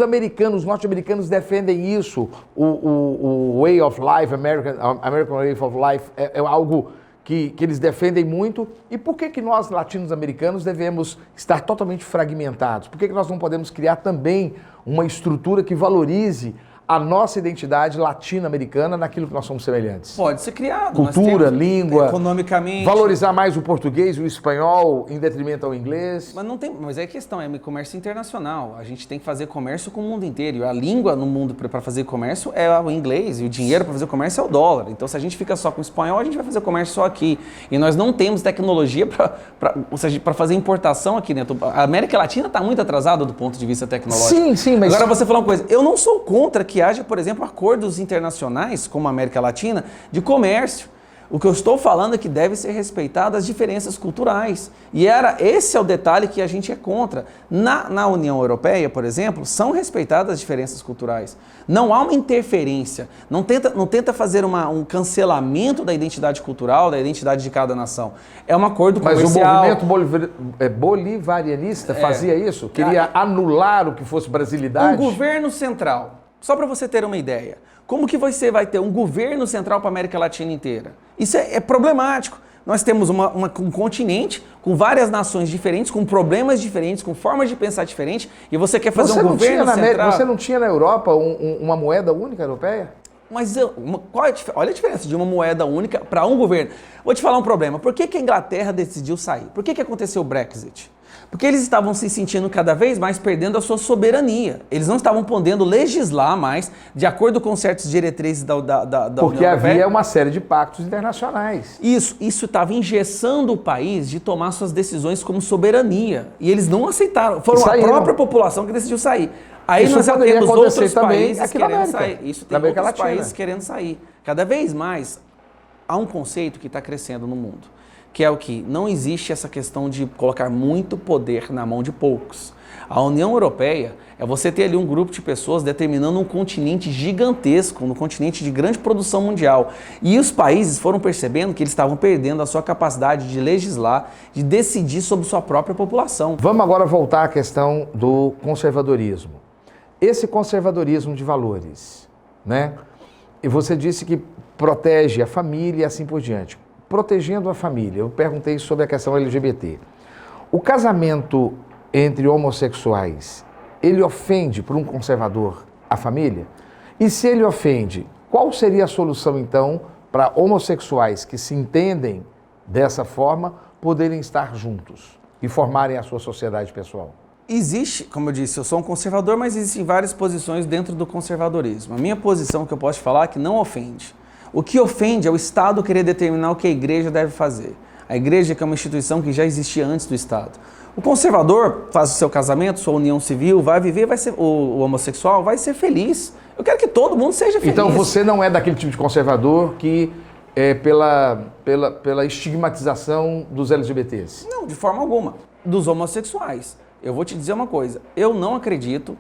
norte-americanos defendem isso, o Way of Life, American Way of Life, é algo que eles defendem muito. E por que nós, latinos-americanos, devemos estar totalmente fragmentados? Por que nós não podemos criar também uma estrutura que valorize a nossa identidade latino-americana naquilo que nós somos semelhantes?
Pode ser criado.
Cultura, língua,
economicamente.
Valorizar mais o português e o espanhol em detrimento ao inglês.
Mas é a questão, é comércio internacional. A gente tem que fazer comércio com o mundo inteiro. E a língua no mundo para fazer comércio é o inglês, e o dinheiro para fazer comércio é o dólar. Então, se a gente fica só com o espanhol, a gente vai fazer comércio só aqui. E nós não temos tecnologia para fazer importação aqui dentro. A América Latina está muito atrasada do ponto de vista tecnológico.
Sim, mas...
Agora, você falou uma coisa. Eu não sou contra que haja, por exemplo, acordos internacionais, como a América Latina, de comércio. O que eu estou falando é que deve ser respeitadas as diferenças culturais. E esse é o detalhe que a gente é contra. Na União Europeia, por exemplo, são respeitadas as diferenças culturais. Não há uma interferência. Não tenta fazer um cancelamento da identidade cultural, da identidade de cada nação. É um acordo comercial.
Mas o movimento bolivarianista fazia isso? Queria anular o que fosse brasilidade?
Um governo central. Só para você ter uma ideia. Como que você vai ter um governo central para a América Latina inteira? Isso é problemático. Nós temos um continente com várias nações diferentes, com problemas diferentes, com formas de pensar diferentes, e você quer fazer um governo central...
Você não tinha na Europa uma moeda única europeia?
Mas olha a diferença de uma moeda única para um governo. Vou te falar um problema. Por que a Inglaterra decidiu sair? Por que aconteceu o Brexit? Porque eles estavam se sentindo cada vez mais perdendo a sua soberania. Eles não estavam podendo legislar mais de acordo com certos diretrizes da União Europeia.
Porque havia uma série de pactos internacionais.
Isso estava engessando o país de tomar suas decisões como soberania. E eles não aceitaram. Foram a própria população que decidiu sair. Aí
isso
nós já temos outros países
aqui
querendo
América,
sair. Isso tem outros países querendo sair. Cada vez mais há um conceito que está crescendo no mundo, que é o que? Não existe essa questão de colocar muito poder na mão de poucos. A União Europeia é você ter ali um grupo de pessoas determinando um continente gigantesco, um continente de grande produção mundial. E os países foram percebendo que eles estavam perdendo a sua capacidade de legislar, de decidir sobre sua própria população.
Vamos agora voltar à questão do conservadorismo. Esse conservadorismo de valores, né? E você disse que protege a família e assim por diante. Protegendo a família, eu perguntei sobre a questão LGBT. O casamento entre homossexuais, ele ofende para um conservador a família? E se ele ofende, qual seria a solução então para homossexuais que se entendem dessa forma poderem estar juntos e formarem a sua sociedade pessoal?
Existe, como eu disse, eu sou um conservador, mas existem várias posições dentro do conservadorismo. A minha posição que eu posso te falar é que não ofende. O que ofende é o Estado querer determinar o que a igreja deve fazer. A igreja que é uma instituição que já existia antes do Estado. O conservador faz o seu casamento, sua união civil, vai viver, vai ser, o homossexual vai ser feliz. Eu quero que todo mundo seja feliz.
Então você não é daquele tipo de conservador que é pela estigmatização dos LGBTs?
Não, de forma alguma. Dos homossexuais. Eu vou te dizer uma coisa, eu não acredito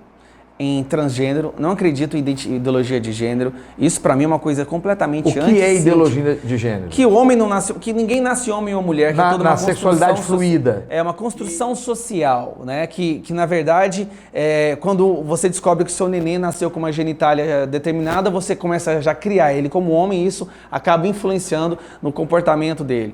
em transgênero, não acredito em ideologia de gênero. Isso para mim é uma coisa completamente
anticiência. O que é ideologia de gênero?
Que o homem não nasce, que ninguém nasce homem ou mulher, que é toda uma
sexualidade fluida.
É uma construção social, né? Que na verdade, quando você descobre que seu neném nasceu com uma genitália determinada, você começa já a criar ele como homem e isso acaba influenciando no comportamento dele.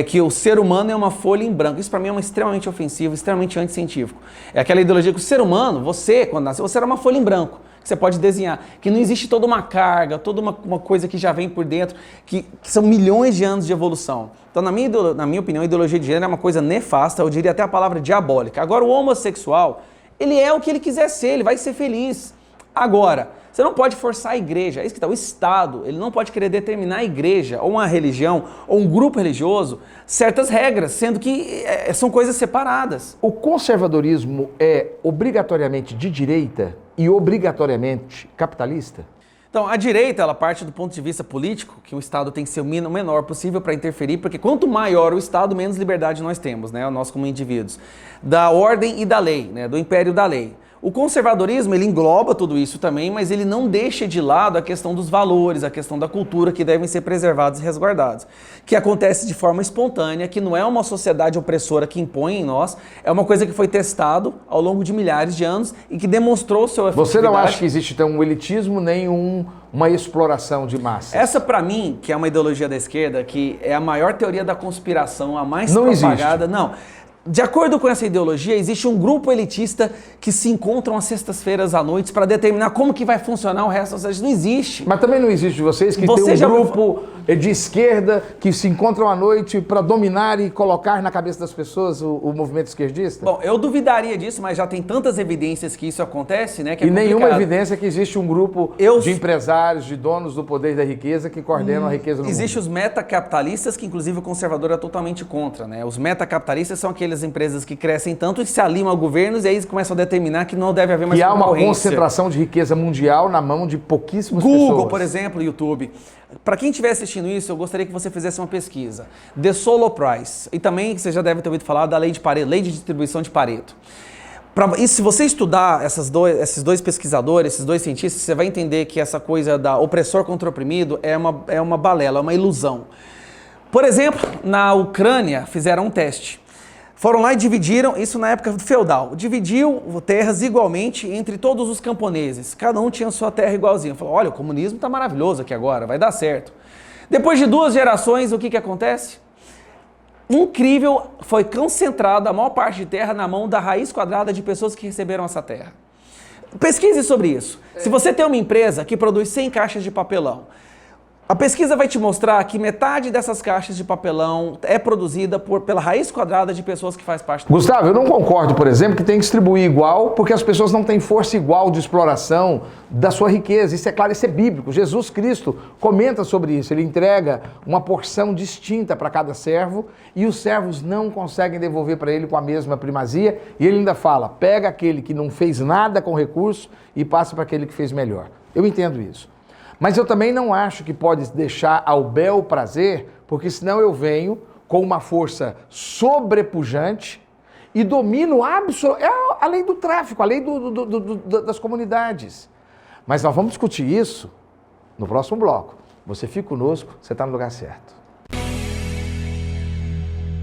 Que o ser humano é uma folha em branco. Isso para mim é extremamente ofensivo, extremamente anticientífico. É aquela ideologia que o ser humano, você, quando nasceu, você era uma folha em branco, que você pode desenhar, que não existe toda uma carga, toda uma coisa que já vem por dentro, que são milhões de anos de evolução. Então, na minha opinião, a ideologia de gênero é uma coisa nefasta, eu diria até a palavra diabólica. Agora, o homossexual, ele é o que ele quiser ser, ele vai ser feliz. Agora, você não pode forçar a igreja, é isso que está, o Estado, ele não pode querer determinar a igreja, ou uma religião, ou um grupo religioso, certas regras, sendo que são coisas separadas.
O conservadorismo é obrigatoriamente de direita e obrigatoriamente capitalista?
Então, a direita, ela parte do ponto de vista político, que o Estado tem que ser o menor possível para interferir, porque quanto maior o Estado, menos liberdade nós temos, né, nós como indivíduos, da ordem e da lei, né, do império da lei. O conservadorismo, ele engloba tudo isso também, mas ele não deixa de lado a questão dos valores, a questão da cultura que devem ser preservados e resguardados. Que acontece de forma espontânea, que não é uma sociedade opressora que impõe em nós, é uma coisa que foi testado ao longo de milhares de anos e que demonstrou seu efetividade.
Você não acha que existe então um elitismo nem uma exploração de massa?
Essa, para mim, que é uma ideologia da esquerda, que é a maior teoria da conspiração, a mais propagada... Não. De acordo com essa ideologia, existe um grupo elitista que se encontram às sextas-feiras à noite para determinar como que vai funcionar o resto da sociedade. Não existe.
Mas também não existe de vocês que tem um grupo de esquerda que se encontram à noite para dominar e colocar na cabeça das pessoas o movimento esquerdista?
Bom, eu duvidaria disso, mas já tem tantas evidências que isso acontece, né? Que
e nenhuma evidência que existe um grupo de empresários, de donos do poder e da riqueza que coordenam a riqueza no mundo.
Existem os metacapitalistas, que inclusive o conservador é totalmente contra, né? Os metacapitalistas são aqueles aquelas empresas que crescem tanto e se alinham a governos e aí começam a determinar que não deve haver mais
E há uma
concorrência.
concentração de riqueza mundial na mão de pouquíssimas pessoas.
Google, por exemplo, YouTube. Para quem estiver assistindo isso, eu gostaria que você fizesse uma pesquisa. The Solo Price. E também você já deve ter ouvido falar da lei de Pareto, lei de distribuição de Pareto. E se você estudar esses dois pesquisadores, esses dois cientistas, você vai entender que essa coisa da opressor contra oprimido é uma balela, é uma ilusão. Por exemplo, na Ucrânia fizeram um teste. Foram lá e dividiram, isso na época feudal, dividiu terras igualmente entre todos os camponeses. Cada um tinha sua terra igualzinha. Falou, olha, o comunismo está maravilhoso aqui agora, vai dar certo. Depois de 2 gerações, o que acontece? Incrível, foi concentrada a maior parte de terra na mão da raiz quadrada de pessoas que receberam essa terra. Pesquise sobre isso. Se você tem uma empresa que produz 100 caixas de papelão, a pesquisa vai te mostrar que metade dessas caixas de papelão é produzida pela raiz quadrada de pessoas que faz parte do...
Gustavo, eu não concordo, por exemplo, que tem que distribuir igual, porque as pessoas não têm força igual de exploração da sua riqueza. Isso é claro, isso é bíblico. Jesus Cristo comenta sobre isso. Ele entrega uma porção distinta para cada servo e os servos não conseguem devolver para ele com a mesma primazia. E ele ainda fala, pega aquele que não fez nada com o recurso e passa para aquele que fez melhor. Eu entendo isso. Mas eu também não acho que pode deixar ao bel prazer, porque senão eu venho com uma força sobrepujante e domino absolutamente. É a lei do tráfico, a lei das comunidades. Mas nós vamos discutir isso no próximo bloco. Você fica conosco, você está no lugar certo.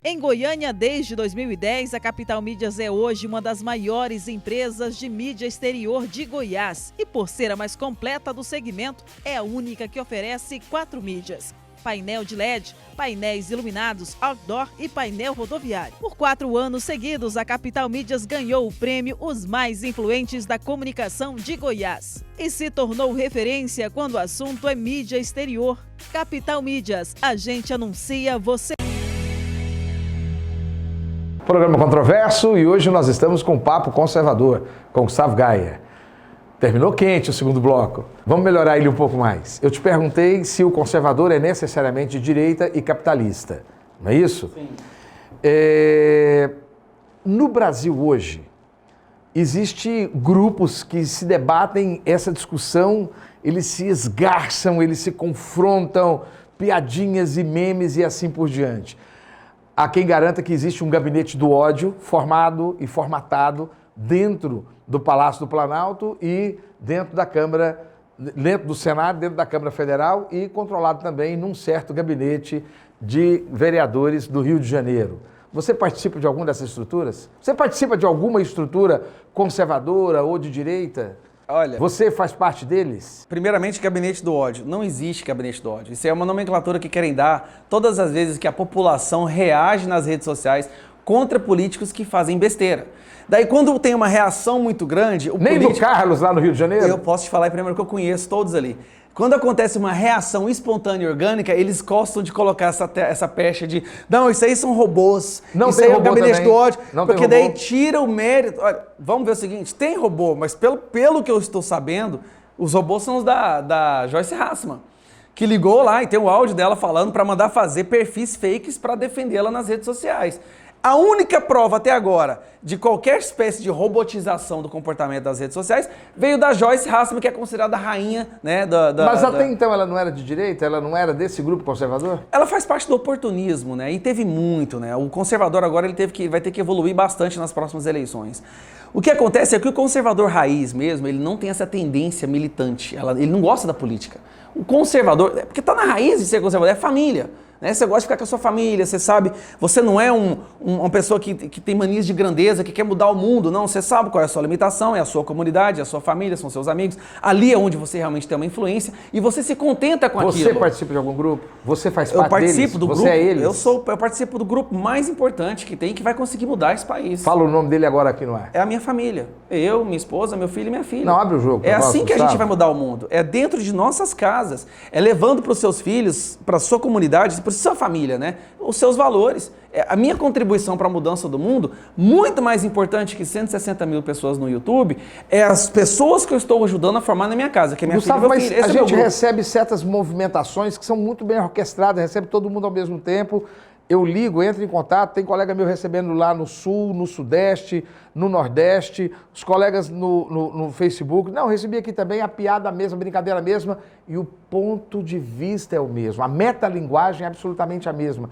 Em Goiânia, desde 2010, a Capital Mídias é hoje uma das maiores empresas de mídia exterior de Goiás. E por ser a mais completa do segmento, é a única que oferece 4 mídias. Painel de LED, painéis iluminados, outdoor e painel rodoviário. Por 4 anos seguidos, a Capital Mídias ganhou o prêmio Os Mais Influentes da Comunicação de Goiás. E se tornou referência quando o assunto é mídia exterior. Capital Mídias, a gente anuncia você.
Programa controverso e hoje nós estamos com o Papo Conservador, com Gustavo Gaia. Terminou quente o segundo bloco. Vamos melhorar ele um pouco mais. Eu te perguntei se o conservador é necessariamente de direita e capitalista. Não é isso?
Sim.
No Brasil hoje, existem grupos que se debatem essa discussão, eles se esgarçam, eles se confrontam, piadinhas e memes e assim por diante. Há quem garanta que existe um gabinete do ódio formado e formatado dentro do Palácio do Planalto e dentro da Câmara, dentro do Senado, dentro da Câmara Federal e controlado também num certo gabinete de vereadores do Rio de Janeiro. Você participa de alguma dessas estruturas? Você participa de alguma estrutura conservadora ou de direita?
Olha,
Você faz parte deles?
primeiramente, gabinete do ódio. Não existe gabinete do ódio. Isso é uma nomenclatura que querem dar todas as vezes que a população reage nas redes sociais contra políticos que fazem besteira. Daí, quando tem uma reação muito grande...
Nem do Carlos, lá no Rio de Janeiro?
Eu posso te falar primeiro que eu conheço todos ali. Quando acontece uma reação espontânea e orgânica, eles gostam de colocar essa pecha de não, isso aí são robôs,
não
isso
tem
aí é o
robô
gabinete
também.
do ódio,
Não
porque
tem robô.
daí tira o mérito. Olha, vamos ver o seguinte, tem robô, mas pelo que eu estou sabendo, os robôs são os da Joyce Hassman, que ligou lá e tem o áudio dela falando para mandar fazer perfis fakes para defendê-la nas redes sociais. A única prova até agora de qualquer espécie de robotização do comportamento das redes sociais veio da Joyce Hassman, que é considerada a rainha, né,
Mas até então ela não era de direita? Ela não era desse grupo conservador?
Ela faz parte do oportunismo, né? E teve muito, né? O conservador agora vai ter que evoluir bastante nas próximas eleições. O que acontece é que o conservador raiz mesmo, ele não tem essa tendência militante. Ele não gosta da política. O conservador, porque tá na raiz de ser conservador, é família. Né? Você gosta de ficar com a sua família, você sabe, você não é uma pessoa que tem manias de grandeza, que quer mudar o mundo, não, você sabe qual é a sua limitação, é a sua comunidade, é a sua família, são seus amigos, ali é onde você realmente tem uma influência e você se contenta com aquilo.
Você participa de algum grupo? Você faz parte deles?
Eu participo do grupo,
Você é eles?
eu participo do grupo mais importante que tem, que vai conseguir mudar esse país.
Fala o nome dele agora aqui no ar.
É a minha família, eu, minha esposa, meu filho e minha filha.
Não, abre o jogo.
É assim que a gente vai mudar o mundo, é dentro de nossas casas, é levando para os seus filhos, para a sua comunidade, para a sua família, né? Os seus valores. A minha contribuição para a mudança do mundo, muito mais importante que 160 mil pessoas no YouTube, é as pessoas que eu estou ajudando a formar na minha casa, que é minha
Gustavo,
filha e meu
mas
filho. Esse
a
é meu
gente
grupo.
recebe certas movimentações que são muito bem orquestradas, recebe todo mundo ao mesmo tempo. eu ligo, entro em contato, tem colega meu recebendo lá no Sul, no Sudeste, no Nordeste, os colegas no Facebook. Não, recebi aqui também, a piada mesma, a brincadeira mesma, e o ponto de vista é o mesmo, a metalinguagem é absolutamente a mesma.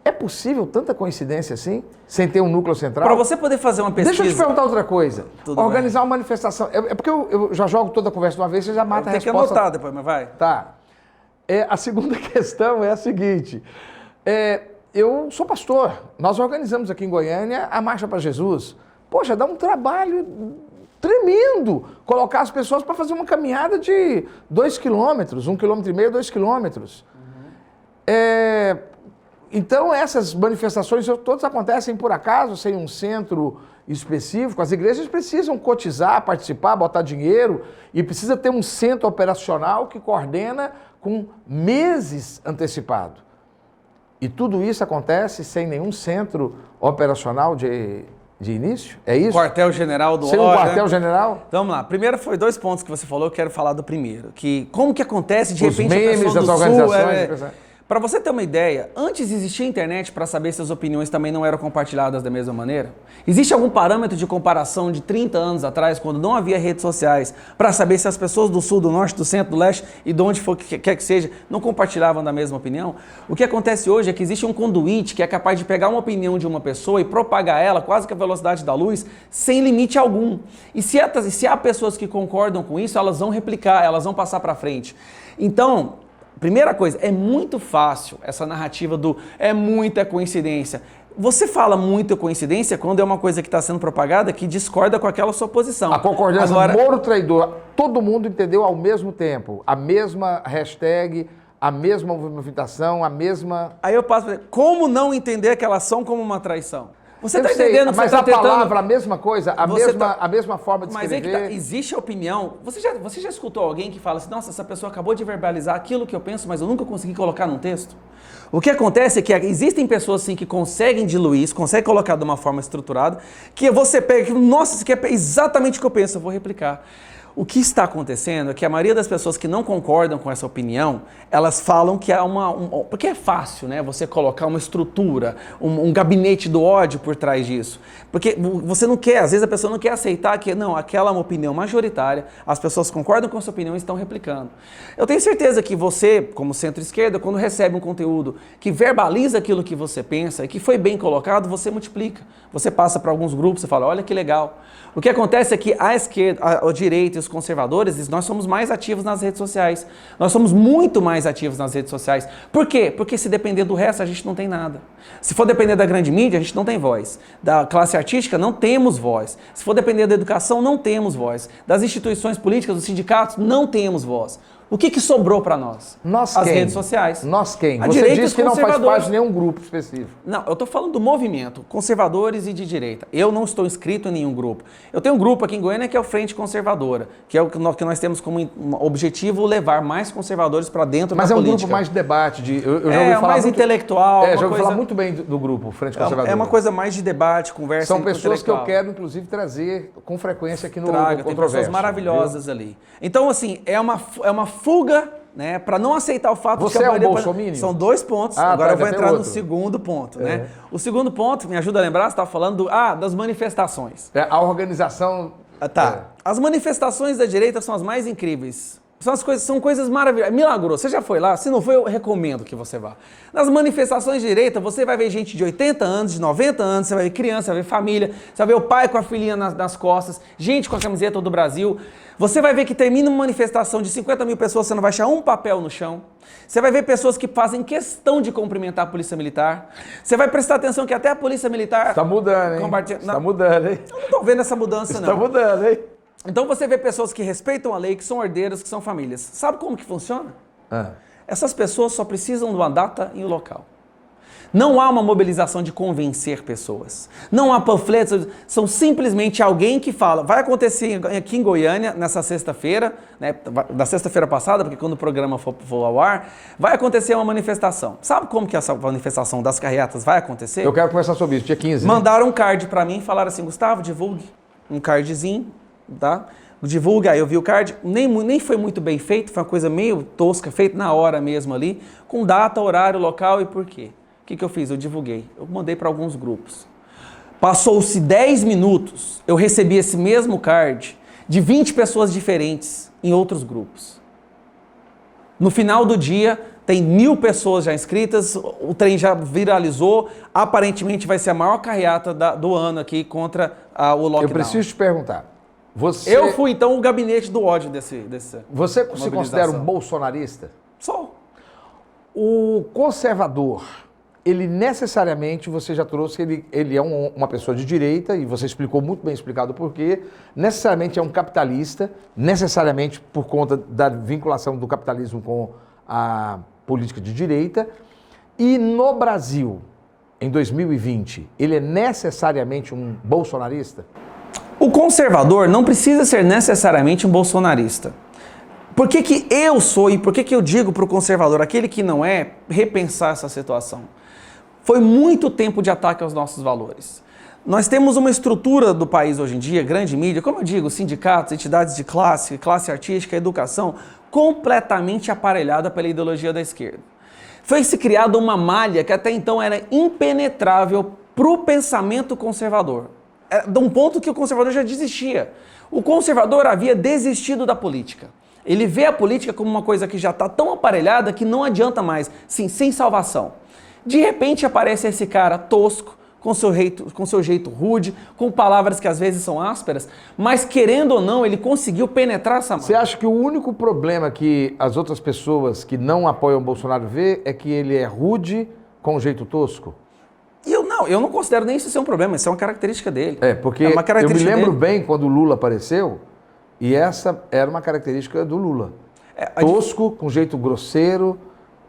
É possível tanta coincidência assim, sem ter um núcleo central?
Para você poder fazer uma pesquisa...
Deixa eu te perguntar outra coisa.
Tudo
Organizar uma manifestação... É porque eu já jogo toda a conversa de uma vez, você já mata a resposta.
Tem que anotar depois, mas vai.
Tá. A segunda questão é a seguinte. Eu sou pastor. Nós organizamos aqui em Goiânia a Marcha para Jesus. Poxa, dá um trabalho tremendo colocar as pessoas para fazer uma caminhada de 2 quilômetros, 1,5 quilômetros, 2 quilômetros. Então, essas manifestações todas acontecem por acaso, sem um centro específico. As igrejas precisam cotizar, participar, botar dinheiro e precisa ter um centro operacional que coordena com meses antecipado. E tudo isso acontece sem nenhum centro operacional de início? É isso?
Quartel-general do
Sem um
órgão.
quartel-general?
Então, vamos lá. Primeiro foi 2 pontos que você falou, eu quero falar do primeiro. Como que acontece de
Os
repente
memes
a pessoa
das
do
organizações.
Sul... Para você ter uma ideia, antes existia internet para saber se as opiniões também não eram compartilhadas da mesma maneira? Existe algum parâmetro de comparação de 30 anos atrás, quando não havia redes sociais, para saber se as pessoas do Sul, do Norte, do Centro, do Leste e de onde for que quer que seja, não compartilhavam da mesma opinião? O que acontece hoje é que existe um conduíte que é capaz de pegar uma opinião de uma pessoa e propagar ela quase que a velocidade da luz, sem limite algum. E se há pessoas que concordam com isso, elas vão replicar, elas vão passar para frente. Então... Primeira coisa, é muito fácil essa narrativa do é muita coincidência. Você fala muita coincidência quando é uma coisa que está sendo propagada que discorda com aquela sua posição.
A concordância
Agora,
Moro traidor, todo mundo entendeu ao mesmo tempo. A mesma hashtag, a mesma movimentação, a mesma...
Aí eu passo para dizer, como não entender aquela ação como uma traição? Você
Eu
está
sei,
entendendo que
mas
você está
a
tentando...
palavra, a mesma coisa, a mesma forma de
Mas
escrever...
é que existe a opinião. Você já escutou alguém que fala assim, nossa, essa pessoa acabou de verbalizar aquilo que eu penso, mas eu nunca consegui colocar num texto? O que acontece é que existem pessoas assim que conseguem diluir isso, conseguem colocar de uma forma estruturada, que você pega, nossa, isso aqui é exatamente o que eu penso, eu vou replicar. O que está acontecendo é que a maioria das pessoas que não concordam com essa opinião, elas falam que é porque é fácil, né? Você colocar uma estrutura, um gabinete do ódio por trás disso. Porque você não quer, às vezes a pessoa não quer aceitar que, não, aquela é uma opinião majoritária, as pessoas concordam com essa opinião e estão replicando. Eu tenho certeza que você, como centro-esquerda, quando recebe um conteúdo que verbaliza aquilo que você pensa e que foi bem colocado, você multiplica. Você passa para alguns grupos e fala, olha que legal. O que acontece é que a esquerda, a direita e os conservadores, nós somos mais ativos nas redes sociais. Nós somos muito mais ativos nas redes sociais. Por quê? Porque se depender do resto, a gente não tem nada. Se for depender da grande mídia, a gente não tem voz. Da classe artística, não temos voz. Se for depender da educação, não temos voz. Das instituições políticas, dos sindicatos, não temos voz. O que sobrou para nós?
Nós
As
quem?
redes sociais.
Nós quem?
A
Você
direita e
disse
os
que não faz
conservadores.
parte de nenhum grupo específico.
Não, eu estou falando do movimento, conservadores e de direita. Eu não estou inscrito em nenhum grupo. Eu tenho um grupo aqui em Goiânia que é o Frente Conservadora, que é o que nós temos como objetivo levar mais conservadores para dentro da
Mas é um
política.
grupo mais de debate. Eu já ouvi falar
mais
muito,
intelectual.
já ouvi falar muito bem do grupo, Frente Conservadora.
É uma coisa mais de debate, conversa
São pessoas que eu
intelectual.
quero, inclusive, trazer com frequência aqui no
Tem
Controverso.
pessoas maravilhosas ali. Então, assim, é uma fuga, né, para não aceitar o fato
Você
de que a
é um
maioria...
bolsominion?
São 2 pontos,
Ah,
agora
tá,
eu vou
já tem
entrar no
outro.
segundo ponto, né? O segundo ponto, me ajuda a lembrar, você estava falando das manifestações.
A organização...
As manifestações da direita são as mais incríveis. São coisas maravilhosas. Milagroso. Você já foi lá? Se não foi, eu recomendo que você vá. Nas manifestações de direita, você vai ver gente de 80 anos, de 90 anos, você vai ver criança, você vai ver família, você vai ver o pai com a filhinha nas costas, gente com a camiseta do Brasil. Você vai ver que termina uma manifestação de 50 mil pessoas, você não vai achar um papel no chão. Você vai ver pessoas que fazem questão de cumprimentar a polícia militar. Você vai prestar atenção que até a polícia militar...
Está mudando, hein? Está mudando, hein?
Eu não estou vendo essa mudança, não.
Está mudando, hein?
Então você vê pessoas que respeitam a lei, que são herdeiras, que são famílias. Sabe como que funciona? Essas pessoas só precisam de uma data e um local. Não há uma mobilização de convencer pessoas. Não há panfletos, são simplesmente alguém que fala, vai acontecer aqui em Goiânia, nessa sexta-feira, né, da sexta-feira passada, porque quando o programa for ao ar, vai acontecer uma manifestação. Sabe como que essa manifestação das carreatas vai acontecer?
Eu quero conversar sobre isso, dia 15.
Mandaram um card para mim e falaram assim, Gustavo, divulgue um cardzinho, tá? Divulga, aí eu vi o card, nem foi muito bem feito, foi uma coisa meio tosca, feita na hora mesmo ali, com data, horário, local e por quê. que eu fiz? Eu divulguei. Eu mandei para alguns grupos. Passou-se 10 minutos, eu recebi esse mesmo card de 20 pessoas diferentes em outros grupos. No final do dia, tem 1.000 pessoas já inscritas, o trem já viralizou, aparentemente vai ser a maior carreata do ano aqui contra o lockdown.
Eu preciso te perguntar.
Eu fui, então, o gabinete do ódio dessa
Você se considera um
mobilização.
bolsonarista?
Sou.
O conservador, ele necessariamente, você já trouxe, ele é uma pessoa de direita, e você explicou muito bem explicado por quê, necessariamente é um capitalista, necessariamente por conta da vinculação do capitalismo com a política de direita, e no Brasil, em 2020, ele é necessariamente um bolsonarista?
O conservador não precisa ser necessariamente um bolsonarista. Por que que eu sou e por que que eu digo para o conservador, aquele que não é, repensar essa situação? Foi muito tempo de ataque aos nossos valores. Nós temos uma estrutura do país hoje em dia, grande mídia, como eu digo, sindicatos, entidades de classe artística, educação, completamente aparelhada pela ideologia da esquerda. Foi-se criada uma malha que até então era impenetrável para o pensamento conservador. De um ponto que o conservador já desistia. O conservador havia desistido da política. Ele vê a política como uma coisa que já está tão aparelhada que não adianta mais, sim, sem salvação. De repente aparece esse cara tosco, com seu jeito rude, com palavras que às vezes são ásperas, mas querendo ou não, ele conseguiu penetrar essa malha.
Você acha que o único problema que as outras pessoas que não apoiam o Bolsonaro vê é que ele é rude com um jeito tosco?
Eu não considero nem isso ser um problema, isso é uma característica dele.
Porque
uma característica
eu me lembro
dele.
bem quando o Lula apareceu, e essa era uma característica do Lula. Tosco, com jeito grosseiro.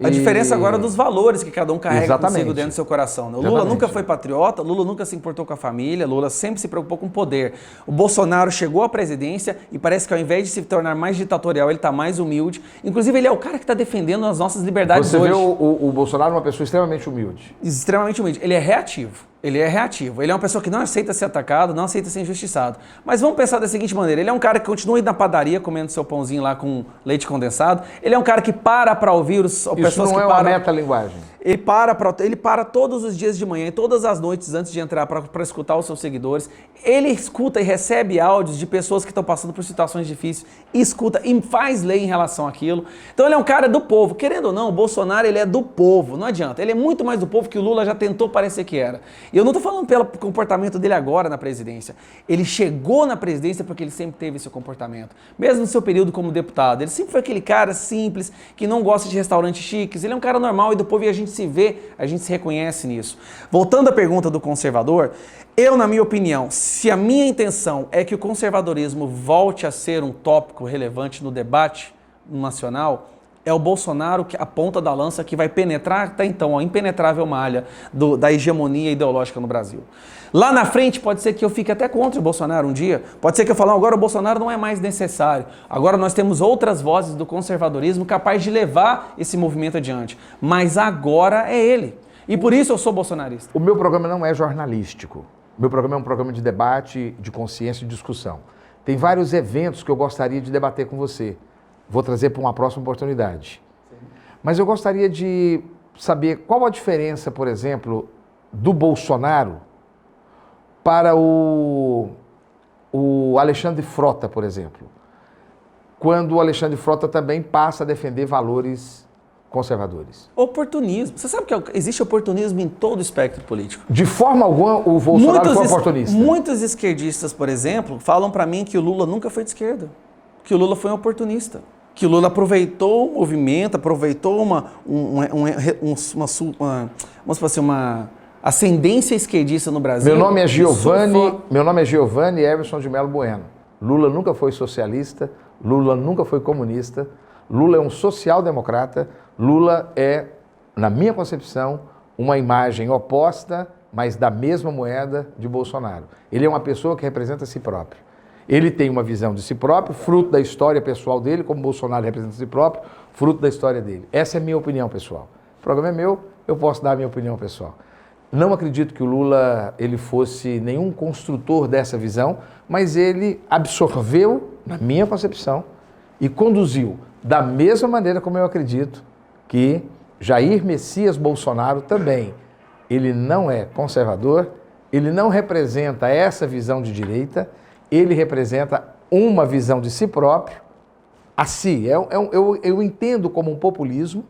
A diferença agora é dos valores que cada um carrega
Exatamente.
consigo dentro do seu coração. Né? O Lula
Exatamente.
nunca foi patriota, Lula nunca se importou com a família, Lula sempre se preocupou com o poder. O Bolsonaro chegou à presidência e parece que ao invés de se tornar mais ditatorial, ele está mais humilde. Inclusive, ele é o cara que está defendendo as nossas liberdades
Você
hoje.
vê o Bolsonaro uma pessoa extremamente humilde.
Extremamente humilde. Ele é reativo. Ele é uma pessoa que não aceita ser atacado, não aceita ser injustiçado. Mas vamos pensar da seguinte maneira, ele é um cara que continua indo na padaria comendo seu pãozinho lá com leite condensado, ele é um cara que para ouvir as pessoas que param...
Isso não é uma metalinguagem.
Ele para todos os dias de manhã e todas as noites antes de entrar para escutar os seus seguidores. Ele escuta e recebe áudios de pessoas que estão passando por situações difíceis, escuta e faz lei em relação àquilo. Então ele é um cara do povo. Querendo ou não, o Bolsonaro ele é do povo, não adianta. Ele é muito mais do povo que o Lula já tentou parecer que era. E eu não estou falando pelo comportamento dele agora na presidência. Ele chegou na presidência porque ele sempre teve esse comportamento. Mesmo no seu período como deputado. Ele sempre foi aquele cara simples, que não gosta de restaurantes chiques. Ele é um cara normal e do povo, e a gente se vê, a gente se reconhece nisso. Voltando à pergunta do conservador, eu, na minha opinião, se a minha intenção é que o conservadorismo volte a ser um tópico relevante no debate nacional, é o Bolsonaro que a ponta da lança que vai penetrar até então a impenetrável malha da hegemonia ideológica no Brasil. Lá na frente pode ser que eu fique até contra o Bolsonaro um dia, pode ser que eu fale, agora o Bolsonaro não é mais necessário, agora nós temos outras vozes do conservadorismo capazes de levar esse movimento adiante, mas agora é ele. E por isso eu sou bolsonarista.
O meu programa não é jornalístico. O meu programa é um programa de debate, de consciência e discussão. Tem vários eventos que eu gostaria de debater com você. Vou trazer para uma próxima oportunidade. Sim. Mas eu gostaria de saber qual a diferença, por exemplo, do Bolsonaro para o Alexandre Frota, por exemplo. Quando o Alexandre Frota também passa a defender valores conservadores.
Oportunismo. Você sabe que existe oportunismo em todo o espectro político.
De forma alguma, o Bolsonaro foi oportunista.
Muitos esquerdistas, por exemplo, falam para mim que o Lula nunca foi de esquerda. Que o Lula foi um oportunista. Que o Lula aproveitou o movimento, aproveitou uma ascendência esquerdista no Brasil.
Meu nome é Giovanni Everson de Melo Bueno. Lula nunca foi socialista, Lula nunca foi comunista, Lula é um social-democrata, Lula é, na minha concepção, uma imagem oposta, mas da mesma moeda de Bolsonaro. Ele é uma pessoa que representa a si próprio. Ele tem uma visão de si próprio, fruto da história pessoal dele, como Bolsonaro representa a si próprio, fruto da história dele. Essa é a minha opinião pessoal. O programa é meu, eu posso dar a minha opinião pessoal. Não acredito que o Lula ele fosse nenhum construtor dessa visão, mas ele absorveu, na minha concepção, e conduziu da mesma maneira como eu acredito que Jair Messias Bolsonaro também ele não é conservador, ele não representa essa visão de direita, ele representa uma visão de si próprio, a si. Eu entendo como um populismo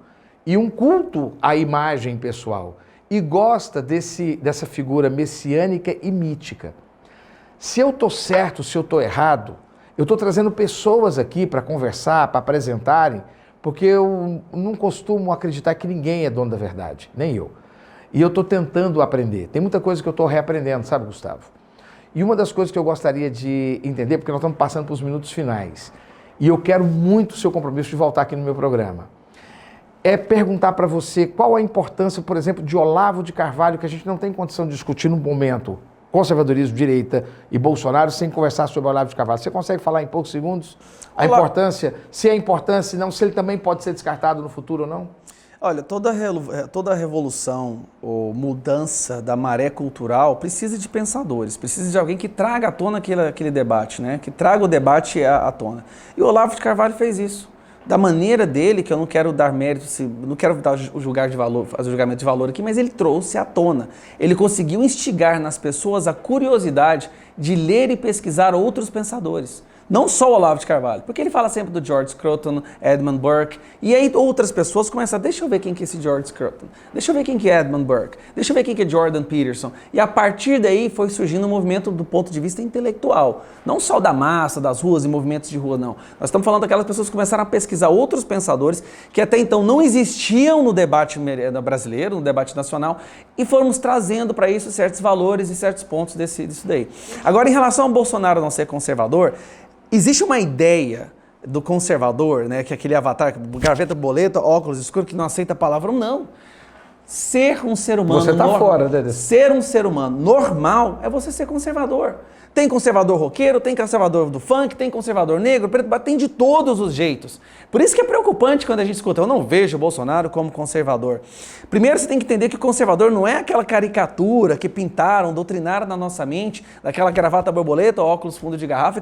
e um culto à imagem pessoal. E gosta dessa figura messiânica e mítica. Se eu estou certo, se eu estou errado, eu estou trazendo pessoas aqui para conversar, para apresentarem, porque eu não costumo acreditar que ninguém é dono da verdade, nem eu. E eu estou tentando aprender. Tem muita coisa que eu estou reaprendendo, sabe, Gustavo? E uma das coisas que eu gostaria de entender, porque nós estamos passando para os minutos finais, e eu quero muito o seu compromisso de voltar aqui no meu programa, é perguntar para você qual a importância, por exemplo, de Olavo de Carvalho, que a gente não tem condição de discutir no momento, conservadorismo, direita e Bolsonaro, sem conversar sobre Olavo de Carvalho. Você consegue falar em poucos segundos a importância, se é importância, não, se ele também pode ser descartado no futuro ou não?
Olha, toda revolução ou mudança da maré cultural precisa de pensadores, precisa de alguém que traga à tona aquele debate, né? Que traga o debate à tona. E o Olavo de Carvalho fez isso. Da maneira dele, que eu não quero dar mérito, não quero dar o julgamento de valor aqui, mas ele trouxe à tona. Ele conseguiu instigar nas pessoas a curiosidade de ler e pesquisar outros pensadores. Não só o Olavo de Carvalho, porque ele fala sempre do George Scruton, Edmund Burke, e aí outras pessoas começam a, deixa eu ver quem que é esse George Scruton, deixa eu ver quem que é Edmund Burke, deixa eu ver quem que é Jordan Peterson. E a partir daí foi surgindo um movimento do ponto de vista intelectual, não só da massa, das ruas e movimentos de rua, não. Nós estamos falando daquelas pessoas que começaram a pesquisar outros pensadores que até então não existiam no debate brasileiro, no debate nacional, e fomos trazendo para isso certos valores e certos pontos disso daí. Agora, em relação ao Bolsonaro não ser conservador, existe uma ideia do conservador, né, que é aquele avatar, graveta, boleta, óculos escuros, que não aceita a palavra, não. Ser um ser humano
você tá fora, né?
Ser um ser humano normal é você ser conservador. Tem conservador roqueiro, tem conservador do funk, tem conservador negro, preto, tem de todos os jeitos. Por isso que é preocupante quando a gente escuta, eu não vejo o Bolsonaro como conservador. Primeiro você tem que entender que o conservador não é aquela caricatura que pintaram, doutrinaram na nossa mente, daquela gravata borboleta, óculos fundo de garrafa,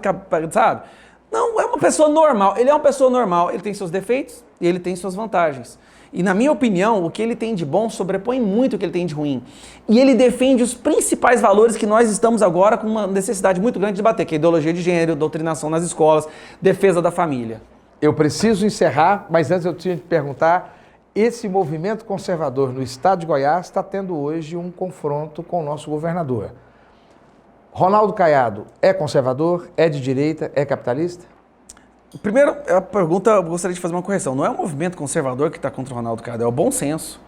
sabe? Não, é uma pessoa normal. Ele é uma pessoa normal, ele tem seus defeitos e ele tem suas vantagens. E na minha opinião, o que ele tem de bom sobrepõe muito o que ele tem de ruim. E ele defende os principais valores que nós estamos agora com uma necessidade muito grande de bater, que é ideologia de gênero, doutrinação nas escolas, defesa da família.
Eu preciso encerrar, mas antes eu tinha que perguntar, esse movimento conservador no estado de Goiás está tendo hoje um confronto com o nosso governador. Ronaldo Caiado é conservador, é de direita, é capitalista?
Primeiro, a pergunta, eu gostaria de fazer uma correção. Não é o movimento conservador que está contra o Ronaldo Caiado, é o bom senso.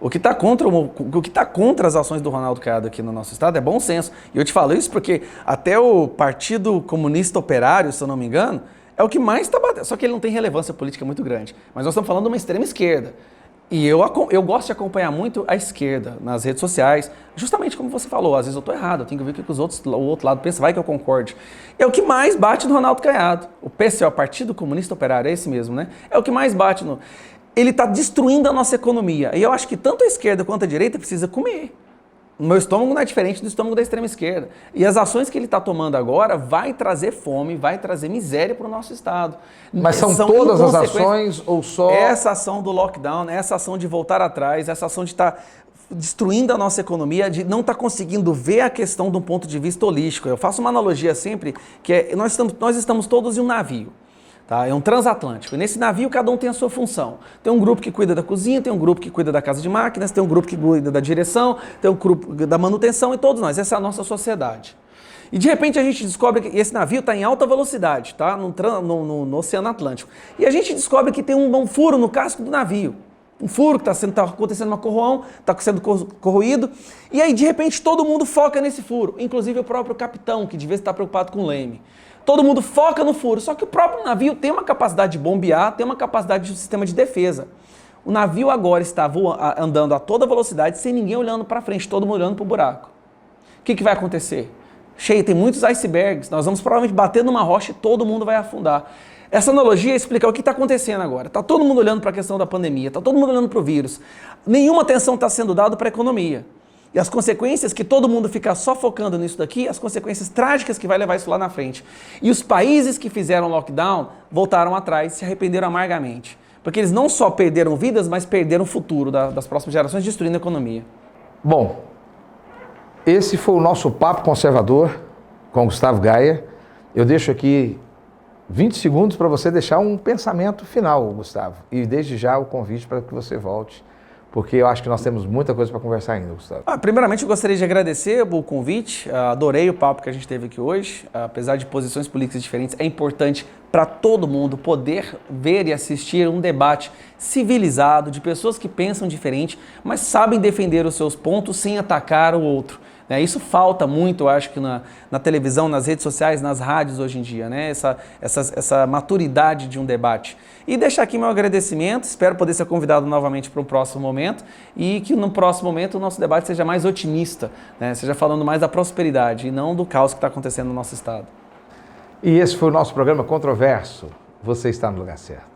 O que está contra as ações do Ronaldo Caiado aqui no nosso estado é bom senso. E eu te falo isso porque até o Partido Comunista Operário, se eu não me engano, é o que mais está batendo. Só que ele não tem relevância política muito grande. Mas nós estamos falando de uma extrema esquerda. E eu gosto de acompanhar muito a esquerda nas redes sociais, justamente como você falou, às vezes eu estou errado, eu tenho que ver o que o outro lado pensa, vai que eu concorde. É o que mais bate no Ronaldo Caiado. O PCO, Partido Comunista Operário, é esse mesmo, né? É o que mais bate no... Ele está destruindo a nossa economia. E eu acho que tanto a esquerda quanto a direita precisa comer. O meu estômago não é diferente do estômago da extrema esquerda. E as ações que ele está tomando agora vai trazer fome, vai trazer miséria para o nosso estado.
Mas são todas as ações ou só...
Essa ação do lockdown, essa ação de voltar atrás, essa ação de estar destruindo a nossa economia, de não estar conseguindo ver a questão de um ponto de vista holístico. Eu faço uma analogia sempre, que é nós estamos todos em um navio. Tá? É um transatlântico. E nesse navio cada um tem a sua função. Tem um grupo que cuida da cozinha, tem um grupo que cuida da casa de máquinas, tem um grupo que cuida da direção, tem um grupo da manutenção e todos nós. Essa é a nossa sociedade. E de repente a gente descobre que esse navio está em alta velocidade, tá? no Oceano Atlântico. E a gente descobre que tem um furo no casco do navio. Um furo que está acontecendo uma corroão, está sendo corroído. E aí de repente todo mundo foca nesse furo, inclusive o próprio capitão, que devia estar preocupado com o leme. Todo mundo foca no furo, só que o próprio navio tem uma capacidade de bombear, tem uma capacidade de sistema de defesa. O navio agora está andando a toda velocidade, sem ninguém olhando para frente, todo mundo olhando para o buraco. O que vai acontecer? Tem muitos icebergs, nós vamos provavelmente bater numa rocha e todo mundo vai afundar. Essa analogia explica o que está acontecendo agora. Está todo mundo olhando para a questão da pandemia, está todo mundo olhando para o vírus. Nenhuma atenção está sendo dada para a economia. E as consequências que todo mundo ficar só focando nisso daqui, as consequências trágicas que vai levar isso lá na frente. E os países que fizeram lockdown voltaram atrás, se arrependeram amargamente. Porque eles não só perderam vidas, mas perderam o futuro das próximas gerações, destruindo a economia.
Bom, esse foi o nosso Papo Conservador com Gustavo Gaia. Eu deixo aqui 20 segundos para você deixar um pensamento final, Gustavo. E desde já o convite para que você volte, porque eu acho que nós temos muita coisa para conversar ainda, Gustavo.
Primeiramente, eu gostaria de agradecer o convite. Adorei o papo que a gente teve aqui hoje. Apesar de posições políticas diferentes, é importante para todo mundo poder ver e assistir um debate civilizado de pessoas que pensam diferente, mas sabem defender os seus pontos sem atacar o outro. Isso falta muito, eu acho, que na televisão, nas redes sociais, nas rádios hoje em dia, né? Essa maturidade de um debate. E deixar aqui meu agradecimento, espero poder ser convidado novamente para um próximo momento e que no próximo momento o nosso debate seja mais otimista, né? Seja falando mais da prosperidade e não do caos que está acontecendo no nosso estado.
E esse foi o nosso programa Controverso. Você está no lugar certo.